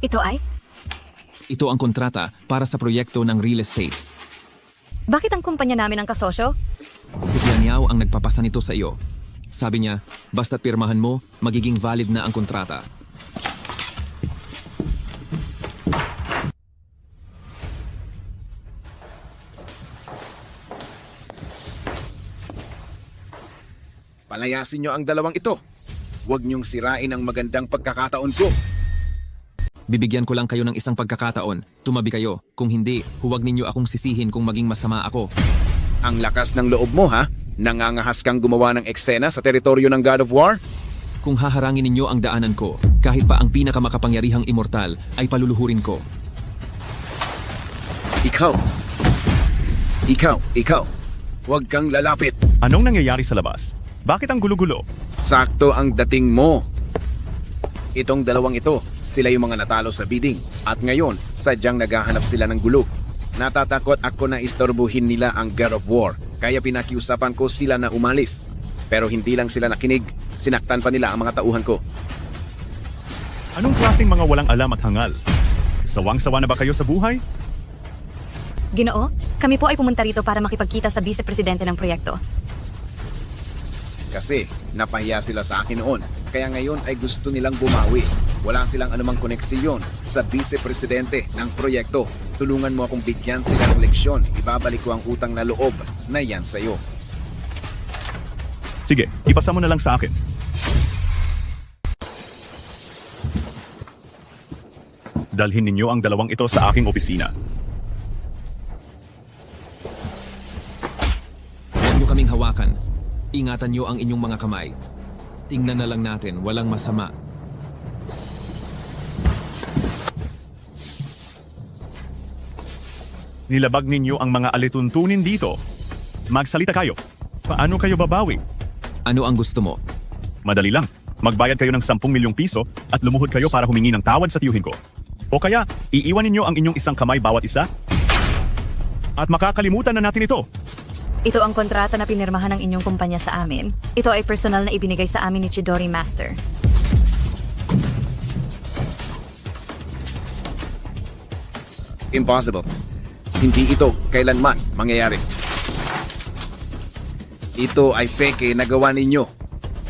Ito ay? ito ang kontrata para sa proyekto ng real estate. Bakit ang kumpanya namin ang kasosyo? Si Tian Yao ang nagpapasa nito sa iyo. Sabi niya, basta't pirmahan mo, magiging valid na ang kontrata. Palayasin niyo ang dalawang ito. Huwag niyong sirain ang magandang pagkakataon ko. Bibigyan ko lang kayo ng isang pagkakataon. Tumabi kayo. Kung hindi, huwag ninyo akong sisihin kung maging masama ako. Ang lakas ng loob mo, ha? Nangangahas kang gumawa ng eksena sa teritoryo ng God of War? Kung haharangin ninyo ang daanan ko, kahit pa ang pinakamakapangyarihang immortal, ay paluluhurin ko. Ikaw. Huwag kang lalapit. Anong nangyayari sa labas? Bakit ang gulo-gulo? Sakto ang dating mo. Itong dalawang ito, sila yung mga natalo sa bidding. At ngayon, sadyang naghahanap sila ng gulo. Natatakot ako na istorbuhin nila ang God of War. Kaya pinakiusapan ko sila na umalis. Pero hindi lang sila nakinig. Sinaktan pa nila ang mga tauhan ko. Anong klaseng mga walang alam at hangal? Sawang-sawa na ba kayo sa buhay? Ginoo, kami po ay pumunta rito para makipagkita sa vice-presidente ng proyekto. Kasi napahiya sila sa akin noon. Kaya ngayon ay gusto nilang bumawi. Wala silang anumang koneksyon sa vice-presidente ng proyekto. Tulungan mo akong bigyan sila ng leksyon. Ibabalik ko ang utang na loob na yan sa'yo. Sige, ipasa mo na lang sa akin. Dalhin ninyo ang dalawang ito sa aking opisina. Huwag nyo kaming hawakan. Ingatan nyo ang inyong mga kamay. Tingnan na lang natin, walang masama. Nilabag ninyo ang mga alituntunin dito. Magsalita kayo. Paano kayo babawi? Ano ang gusto mo? Madali lang. Magbayad kayo ng 10 milyong piso at lumuhod kayo para humingi ng tawad sa tiyuhin ko. O kaya, iiwan ninyo ang inyong isang kamay bawat isa? At makakalimutan na natin ito. Ito ang kontrata na pinirmahan ng inyong kumpanya sa amin. Ito ay personal na ibinigay sa amin ni Chidori Master. Impossible. Hindi ito kailanman mangyayari. Ito ay peke na gawa ninyo.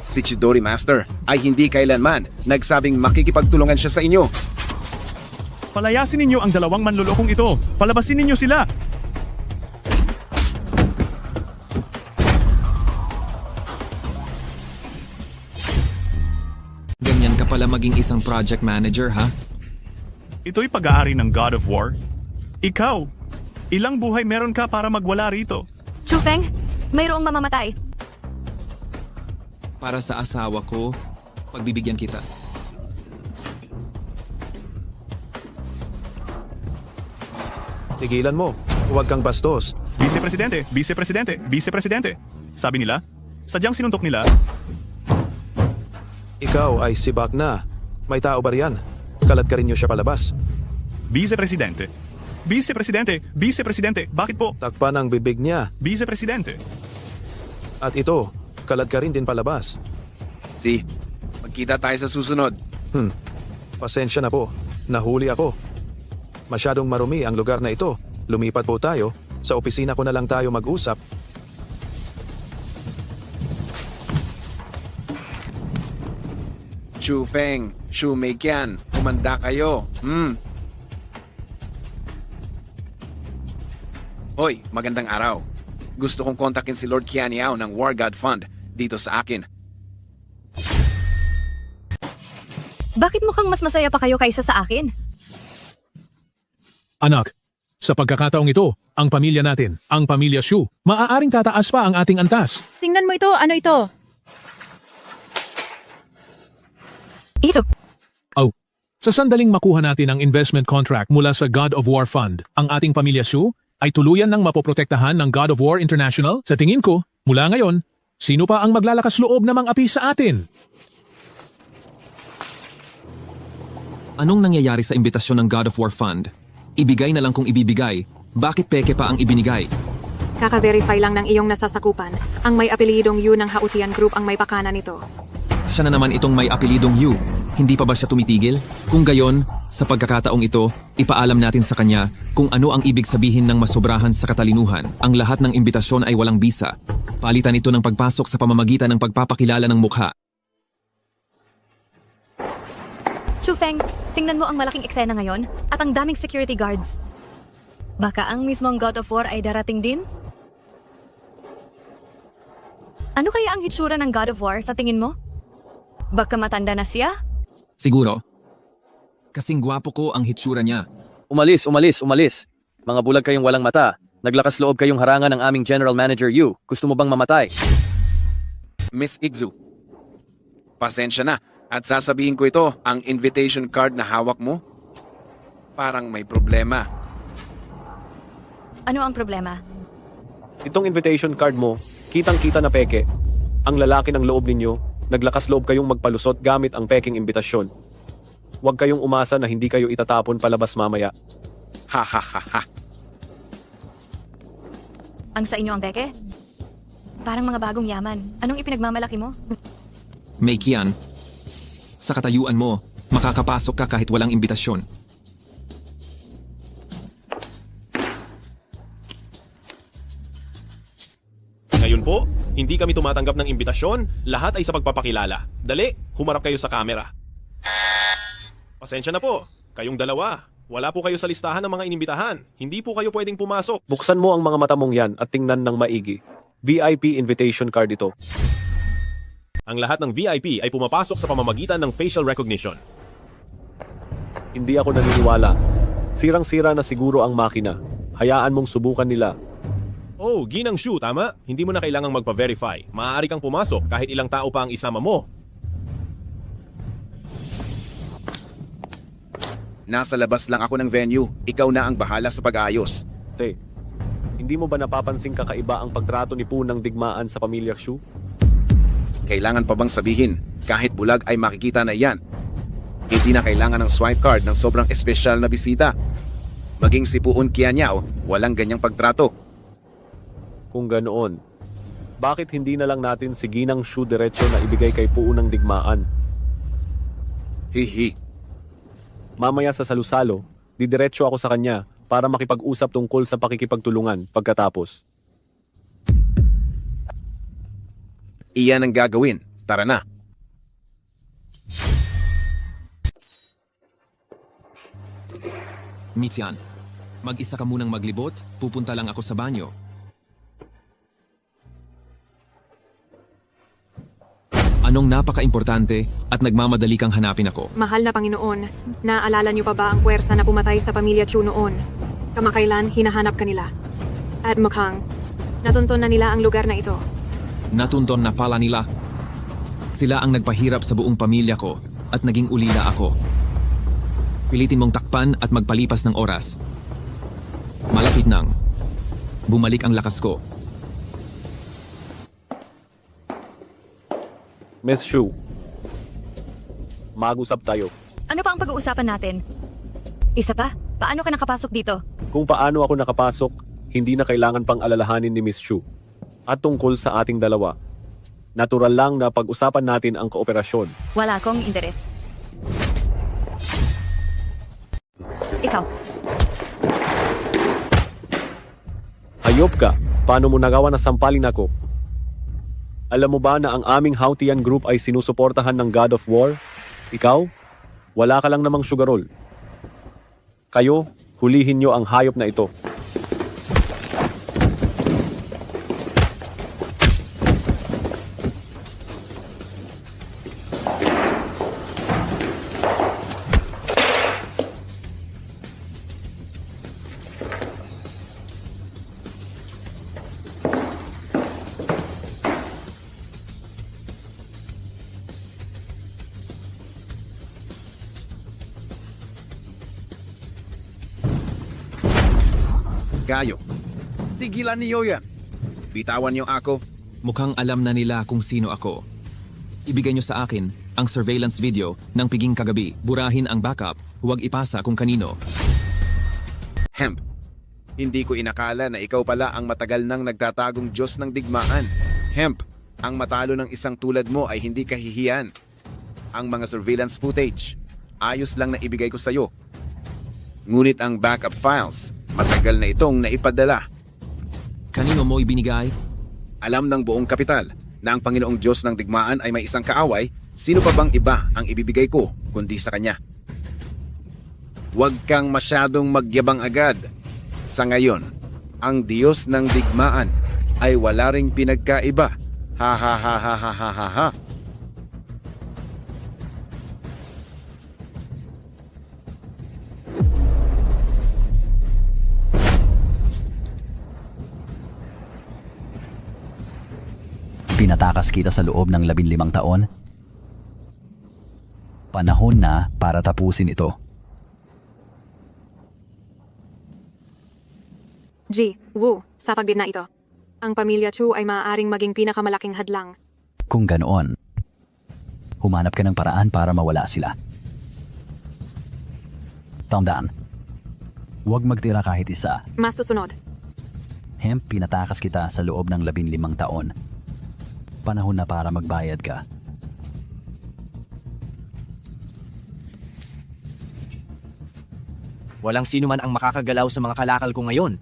Si Chidori Master ay hindi kailanman nagsabing makikipagtulungan siya sa inyo. Palayasin ninyo ang dalawang manlolokong ito. Palabasin ninyo sila. Ganyan ka pala maging isang project manager, ha? Ito'y pag-aari ng God of War. Ikaw, ilang buhay meron ka para magwala rito? Chufeng, mayroong mamamatay. Para sa asawa ko, pagbibigyan kita. Tigilan mo. Huwag kang bastos. Vice-presidente, vice-presidente, vice-presidente. Sabi nila, sadyang sinuntok nila. Ikaw ay sibak na. May tao ba riyan? Kalat ka rin niyo siya palabas. Vice-presidente. Vice-presidente, vice-presidente, bakit po? Takpan ang bibig niya. Vice-presidente. At ito, kalat ka rin din palabas. Magkita tayo sa susunod. Pasensya na po. Nahuli ako. Masyadong marumi ang lugar na ito. Lumipat po tayo. Sa opisina ko na lang tayo mag-usap. Chu Feng, Shu Meikian, humanda kayo. Hoy, magandang araw. Gusto kong kontakin si Lord Qian Yao ng War God Fund dito sa akin. Bakit mukhang mas masaya pa kayo kaysa sa akin? Anak, sa pagkakataong ito, ang pamilya natin, ang pamilya Shu, maaaring tataas pa ang ating antas. Tingnan mo ito, ano ito? Ito. Oh, sa sandaling makuha natin ang investment contract mula sa God of War Fund, ang ating pamilya Shu ay tuluyan ng mapoprotektahan ng God of War International. Sa tingin ko, mula ngayon, sino pa ang maglalakas loob na mang-api sa atin? Anong nangyayari sa imbitasyon ng God of War Fund? Ibigay na lang kung ibibigay. Bakit peke pa ang ibinigay? Kaka-verify lang ng iyong nasasakupan. Ang may apelidong Yu ng Hautian Group ang may pakana nito. Siya na naman itong may apelidong Yu. Hindi pa ba siya tumitigil? Kung gayon, sa pagkakataong ito, ipaalam natin sa kanya kung ano ang ibig sabihin ng masobrahan sa katalinuhan. Ang lahat ng imbitasyon ay walang bisa. Palitan ito ng pagpasok sa pamamagitan ng pagpapakilala ng mukha. Chufeng, tingnan mo ang malaking eksena ngayon at ang daming security guards. Baka ang mismong God of War ay darating din? Ano kaya ang hitsura ng God of War sa tingin mo? Baka matanda na siya? Siguro. Kasing gwapo ko ang hitsura niya. Umalis, umalis, umalis. Mga bulag kayong walang mata. Naglakas loob kayong harangan ng aming General Manager Yu. Gusto mo bang mamatay? Miss Igzu, pasensya na. At sasabihin ko ito, ang invitation card na hawak mo, parang may problema. Ano ang problema? Itong invitation card mo, kitang-kita na peke. Ang lalaki ng loob ninyo, naglakas loob kayong magpalusot gamit ang peking imbitasyon. Huwag kayong umasa na hindi kayo itatapon palabas mamaya. Ha ha ha ha. Ang sa inyo ang beke? Parang mga bagong yaman. Anong ipinagmamalaki mo? Meikian, sa katayuan mo, makakapasok ka kahit walang imbitasyon. Ngayon po, hindi kami tumatanggap ng imbitasyon, lahat ay sa pagpapakilala. Dali, humarap kayo sa kamera. Pasensya na po, kayong dalawa. Wala po kayo sa listahan ng mga inimbitahan. Hindi po kayo pwedeng pumasok. Buksan mo ang mga mata mong yan at tingnan ng maigi. VIP invitation card ito. Ang lahat ng VIP ay pumapasok sa pamamagitan ng facial recognition. Hindi ako naniniwala. Sirang-sira na siguro ang makina. Hayaan mong subukan nila. Oh, Ginang Shu, tama? Hindi mo na kailangang magpa-verify. Maaari kang pumasok kahit ilang tao pa ang isama mo. Nasa labas lang ako ng venue. Ikaw na ang bahala sa pag-ayos. Hindi mo ba napapansing kakaiba ang pagtrato ni Poo ng digmaan sa pamilya Shu? Kailangan pa bang sabihin, kahit bulag ay makikita na iyan? Hindi na kailangan ng swipe card ng sobrang espesyal na bisita. Maging si Puun Qianyao, walang ganyang pagtrato. Kung ganoon, bakit hindi na lang natin si Ginang Shu diretso na ibigay kay Poo ng digmaan? Hihi. Mamaya sa salusalo, didiretso ako sa kanya para makipag-usap tungkol sa pakikipagtulungan pagkatapos. Iyan ang gagawin. Tara na. Michian, mag-isa ka munang maglibot, pupunta lang ako sa banyo. Anong napaka-importante at nagmamadali kang hanapin ako? Mahal na Panginoon, naaalala niyo pa ba ang puwersa na pumatay sa pamilya Chu noon? Kamakailan hinahanap kanila. At mukhang, natunton na nila ang lugar na ito. Natunton na pala nila. Sila ang nagpahirap sa buong pamilya ko at naging ulila ako. Pilitin mong takpan at magpalipas ng oras. Malapit nang bumalik ang lakas ko. Miss Shu, mag-usap tayo. Ano pa ang pag-uusapan natin? Isa pa, paano ka nakapasok dito? Kung paano ako nakapasok, hindi na kailangan pang alalahanin ni Miss Shu. At tungkol sa ating dalawa, natural lang na pag-usapan natin ang kooperasyon. Wala akong interes. Ikaw. Hayop ka, paano mo nagawa na sampalin ako? Alam mo ba na ang aming Hautian Group ay sinusuportahan ng God of War? Ikaw? Wala ka lang namang sugarol. Kayo, hulihin nyo ang hayop na ito. Kayo, tigilan niyo yan. Bitawan niyo ako. Mukhang alam na nila kung sino ako. Ibigay niyo sa akin ang surveillance video ng piging kagabi. Burahin ang backup, huwag ipasa kung kanino. Hemp, hindi ko inakala na ikaw pala ang matagal nang nagtatagong Diyos ng digmaan. Hemp, ang matalo ng isang tulad mo ay hindi kahihiyan. Ang mga surveillance footage, ayos lang na ibigay ko sa'yo. Ngunit ang backup files, matagal na itong naipadala. Kanino mo ibinigay? Alam ng buong kapital na ang Panginoong Diyos ng digmaan ay may isang kaaway, sino pa bang iba ang ibibigay ko kundi sa Kanya? Huwag kang masyadong magyabang agad. Sa ngayon, ang Diyos ng digmaan ay wala ring pinagkaiba. Ha ha ha ha ha ha ha ha. Pinatakas kita sa loob ng 15 taon. Panahon na para tapusin ito. G. Wu, sa pagdid na ito. Ang pamilya Chu ay maaaring maging pinakamalaking hadlang. Kung ganoon, humanap ka ng paraan para mawala sila. Tandaan, huwag magtira kahit isa. Mas susunod. Hemp, pinatakas kita sa loob ng 15 taon. Panahon na para magbayad ka. Walang sino man ang makakagalaw sa mga kalakal ko ngayon.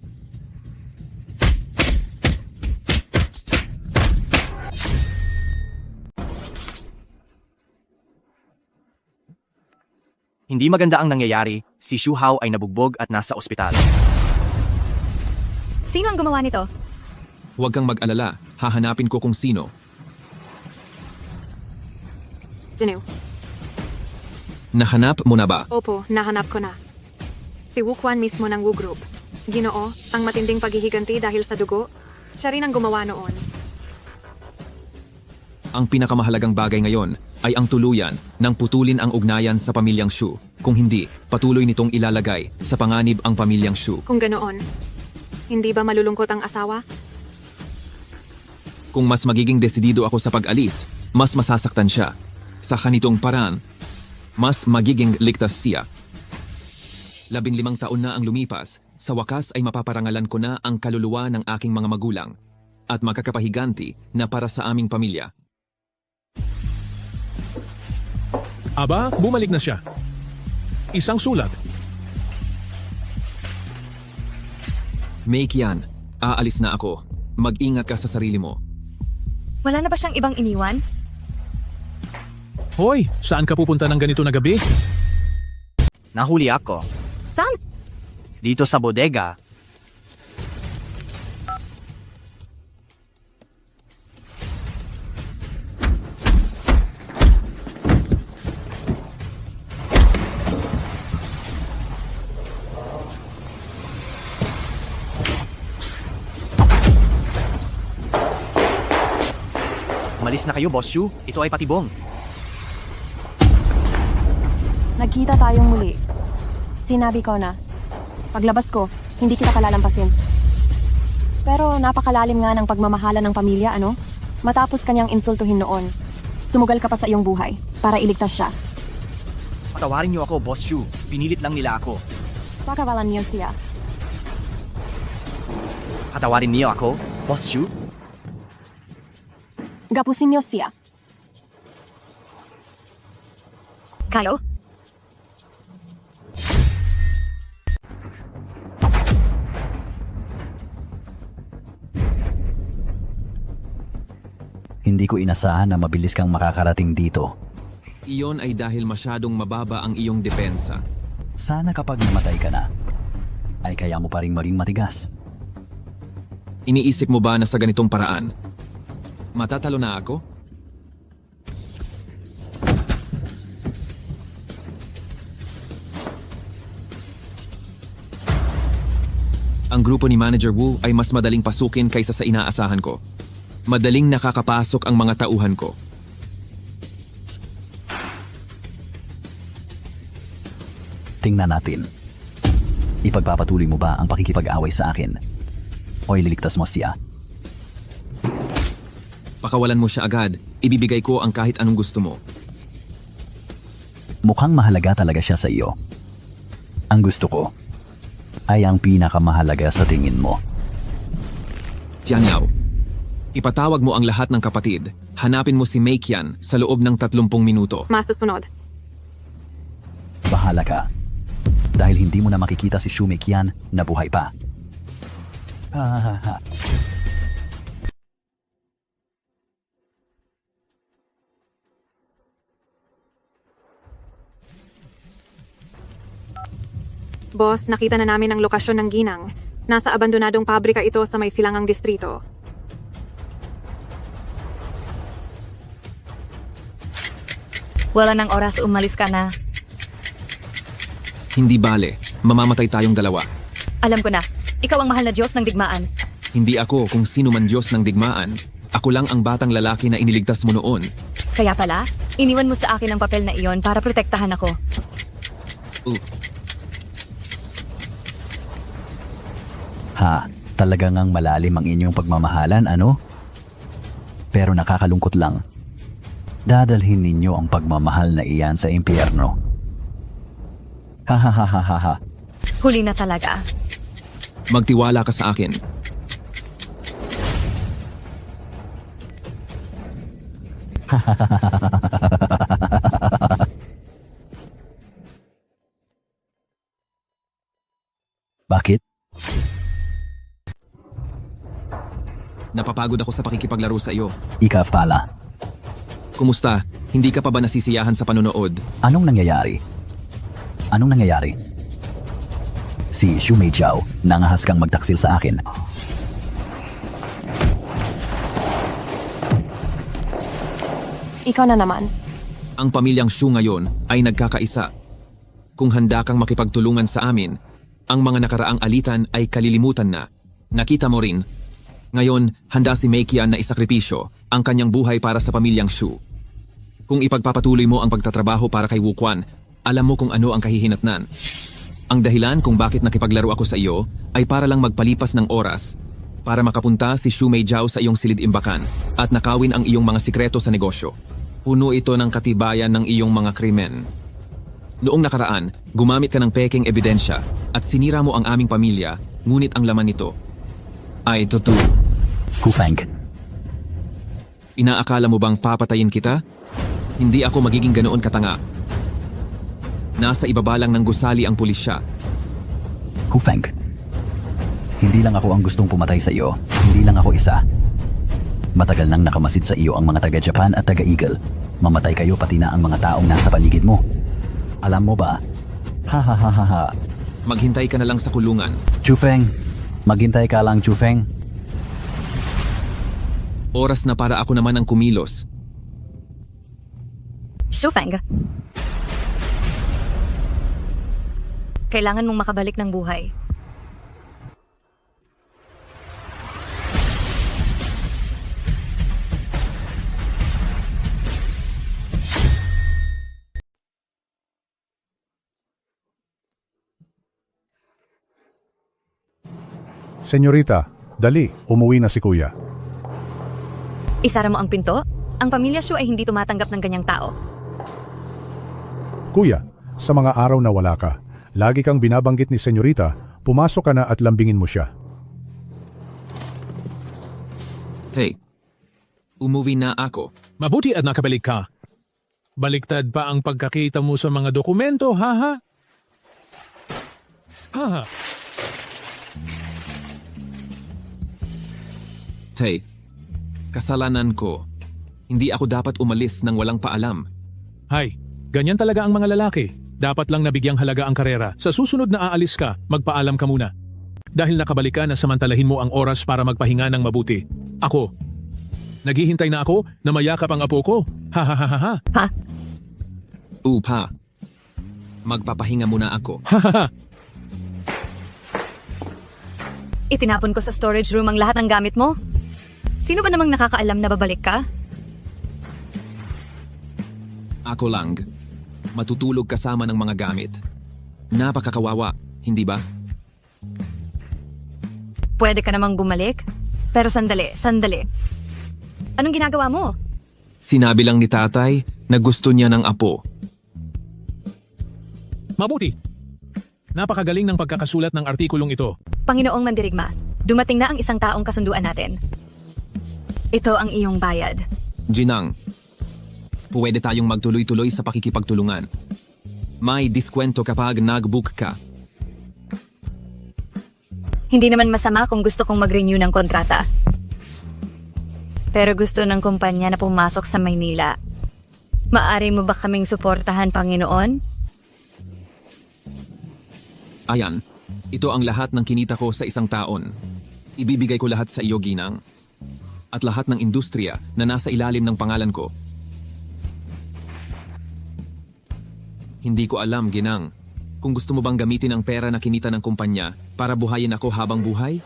Hindi maganda ang nangyayari. Si Shu Hao ay nabugbog at nasa ospital. Sino ang gumawa nito? Huwag kang mag-alala, hahanapin ko kung sino. Jinew. Nahanap mo na ba? Opo, nahanap ko na. Si Wu Quan mismo ng Wu Group. Ginoo, ang matinding paghihiganti dahil sa dugo, siya rin ang gumawa noon. Ang pinakamahalagang bagay ngayon ay ang tuluyan ng putulin ang ugnayan sa pamilyang Shu. Kung hindi, patuloy nitong ilalagay sa panganib ang pamilyang Shu. Kung ganoon, Hindi ba malulungkot ang asawa? Kung mas magiging desidido ako sa pag-alis, mas masasaktan siya. Sa kanitong paraan, mas magiging ligtas siya. 15 taon na ang lumipas, sa wakas ay mapaparangalan ko na ang kaluluwa ng aking mga magulang at makakapahiganti na para sa aming pamilya. Aba, bumalik na siya. Isang sulat. Meikian, aalis na ako. Mag-ingat ka sa sarili mo. Wala na ba siyang ibang iniwan? Hoy, saan ka pupunta ng ganito na gabi? Nahuli ako. Saan? Dito sa bodega. Malis na kayo, Boss Shu. Ito ay patibong. Nagkita tayong muli. Sinabi ko na, paglabas ko, hindi kita palalampasin. Pero napakalalim nga ng pagmamahala ng pamilya, ano? Matapos kanyang insultuhin noon, sumugal ka pa sa iyong buhay para iligtas siya. Patawarin niyo ako, Boss Shu. Pinilit lang nila ako. Pakawalan niyo siya. Patawarin niyo ako, Boss Shu. Gapusin niyo siya. Kayo? Hindi ko inasahan na mabilis kang makakarating dito. Iyon ay dahil masyadong mababa ang iyong depensa. Sana kapag namatay ka na, ay kaya mo pa rin maging matigas. Iniisip mo ba na sa ganitong paraan, matatalo na ako? Ang grupo ni Manager Wu ay mas madaling pasukin kaysa sa inaasahan ko. Madaling nakakapasok ang mga tauhan ko. Tingnan natin. Ipagpapatuloy mo ba ang pakikipag-away sa akin? O ililigtas mo siya? Pakawalan mo siya agad, ibibigay ko ang kahit anong gusto mo. Mukhang mahalaga talaga siya sa iyo. Ang gusto ko ay ang pinakamahalaga sa tingin mo. Jiang Yao, ipatawag mo ang lahat ng kapatid. Hanapin mo si Meikian sa loob ng 30 minuto. Masusunod. Bahala ka. Dahil hindi mo na makikita si Shu Meikian na buhay pa. Boss, nakita na namin ang lokasyon ng ginang. Nasa abandonadong pabrika ito sa may silangang distrito. Wala nang oras, umalis ka na. Hindi bale, mamamatay tayong dalawa. Alam ko na, ikaw ang mahal na Diyos ng digmaan. Hindi ako kung sino man Diyos ng digmaan. Ako lang ang batang lalaki na iniligtas mo noon. Kaya pala, iniwan mo sa akin ang papel na iyon para protektahan ako. Ha, talaga ngang malalim ang inyong pagmamahalan, ano? Pero nakakalungkot lang. Dadalhin ninyo ang pagmamahal na iyan sa impyerno. Ha. Huli na talaga. Magtiwala ka sa akin. Bakit? Napapagod ako sa pakikipaglaro sa iyo. Ikaw pala. Kumusta? Hindi ka pa ba nasisiyahan sa panonood? Anong nangyayari? Si Shu Meijiao, nangahas kang magtaksil sa akin. Ikaw na naman. Ang pamilyang Shu ngayon ay nagkakaisa. Kung handa kang makipagtulungan sa amin, ang mga nakaraang alitan ay kalilimutan na. Nakita mo rin. Ngayon, handa si Meikian na isakripisyo ang kanyang buhay para sa pamilyang Shu. Kung ipagpapatuloy mo ang pagtatrabaho para kay Wu Quan, alam mo kung ano ang kahihinatnan. Ang dahilan kung bakit nakipaglaro ako sa iyo ay para lang magpalipas ng oras, para makapunta si Xu Meijiao sa iyong silid-imbakan at nakawin ang iyong mga sikreto sa negosyo. Puno ito ng katibayan ng iyong mga krimen. Noong nakaraan, gumamit ka ng peking ebidensya at sinira mo ang aming pamilya, ngunit ang laman nito ay totoo. Hufeng, Inaakala mo bang papatayin kita? Hindi ako magiging ganoon katanga. Nasa ibaba lang ng gusali ang pulisya. Hufeng. Hindi lang ako ang gustong pumatay sa iyo. Hindi lang ako isa. Matagal nang nakamasid sa iyo ang mga taga-Japan at taga-Eagle. Mamatay kayo pati na ang mga taong nasa paligid mo. Alam mo ba? Ha ha ha ha ha. Maghintay ka na lang sa kulungan. Chufeng, maghintay ka lang, Chufeng. Oras na para ako naman ang kumilos. Shufeng. Kailangan mong makabalik ng buhay. Senyorita, dali, umuwi na si kuya. Isara mo ang pinto? Ang pamilya Xu ay hindi tumatanggap ng ganyang tao. Kuya, sa mga araw na wala ka, lagi kang binabanggit ni senyorita, pumasok ka na at lambingin mo siya. Hey, umuwi na ako. Mabuti at nakabalik ka. Baliktad pa ang pagkakita mo sa mga dokumento, haha. Haha. Tay, kasalanan ko. Hindi ako dapat umalis nang walang paalam. Hay, ganyan talaga ang mga lalaki. Dapat lang nabigyang halaga ang karera. Sa susunod na aalis ka, magpaalam ka muna. Dahil nakabalik ka na samantalahin mo ang oras para magpahinga ng mabuti. Ako. Naghihintay na ako na mayakap ang apo ko. Ha ha ha ha ha. Ha? Upa. Magpapahinga muna ako. Ha ha ha. Itinapon ko sa storage room ang lahat ng gamit mo. Sino ba namang nakakaalam na babalik ka? Ako lang. Matutulog kasama ng mga gamit. Napakakawawa, hindi ba? Pwede ka namang bumalik? Pero sandali. Anong ginagawa mo? Sinabi lang ni tatay na gusto niya ng apo. Mabuti. Napakagaling ng pagkakasulat ng artikulong ito. Panginoong Mandirigma, dumating na ang isang taong kasunduan natin. Ito ang iyong bayad. Ginang, pwede tayong magtuloy-tuloy sa pakikipagtulungan. May diskwento kapag nag-book ka. Hindi naman masama kung gusto kong mag-renew ng kontrata. Pero gusto ng kumpanya na pumasok sa Maynila. Maari mo ba kaming suportahan, Panginoon? Ayan, ito ang lahat ng kinita ko sa isang taon. Ibibigay ko lahat sa iyo, Ginang. At lahat ng industriya na nasa ilalim ng pangalan ko. Hindi ko alam, Ginang, kung gusto mo bang gamitin ang pera na kinita ng kumpanya para buhayin ako habang buhay?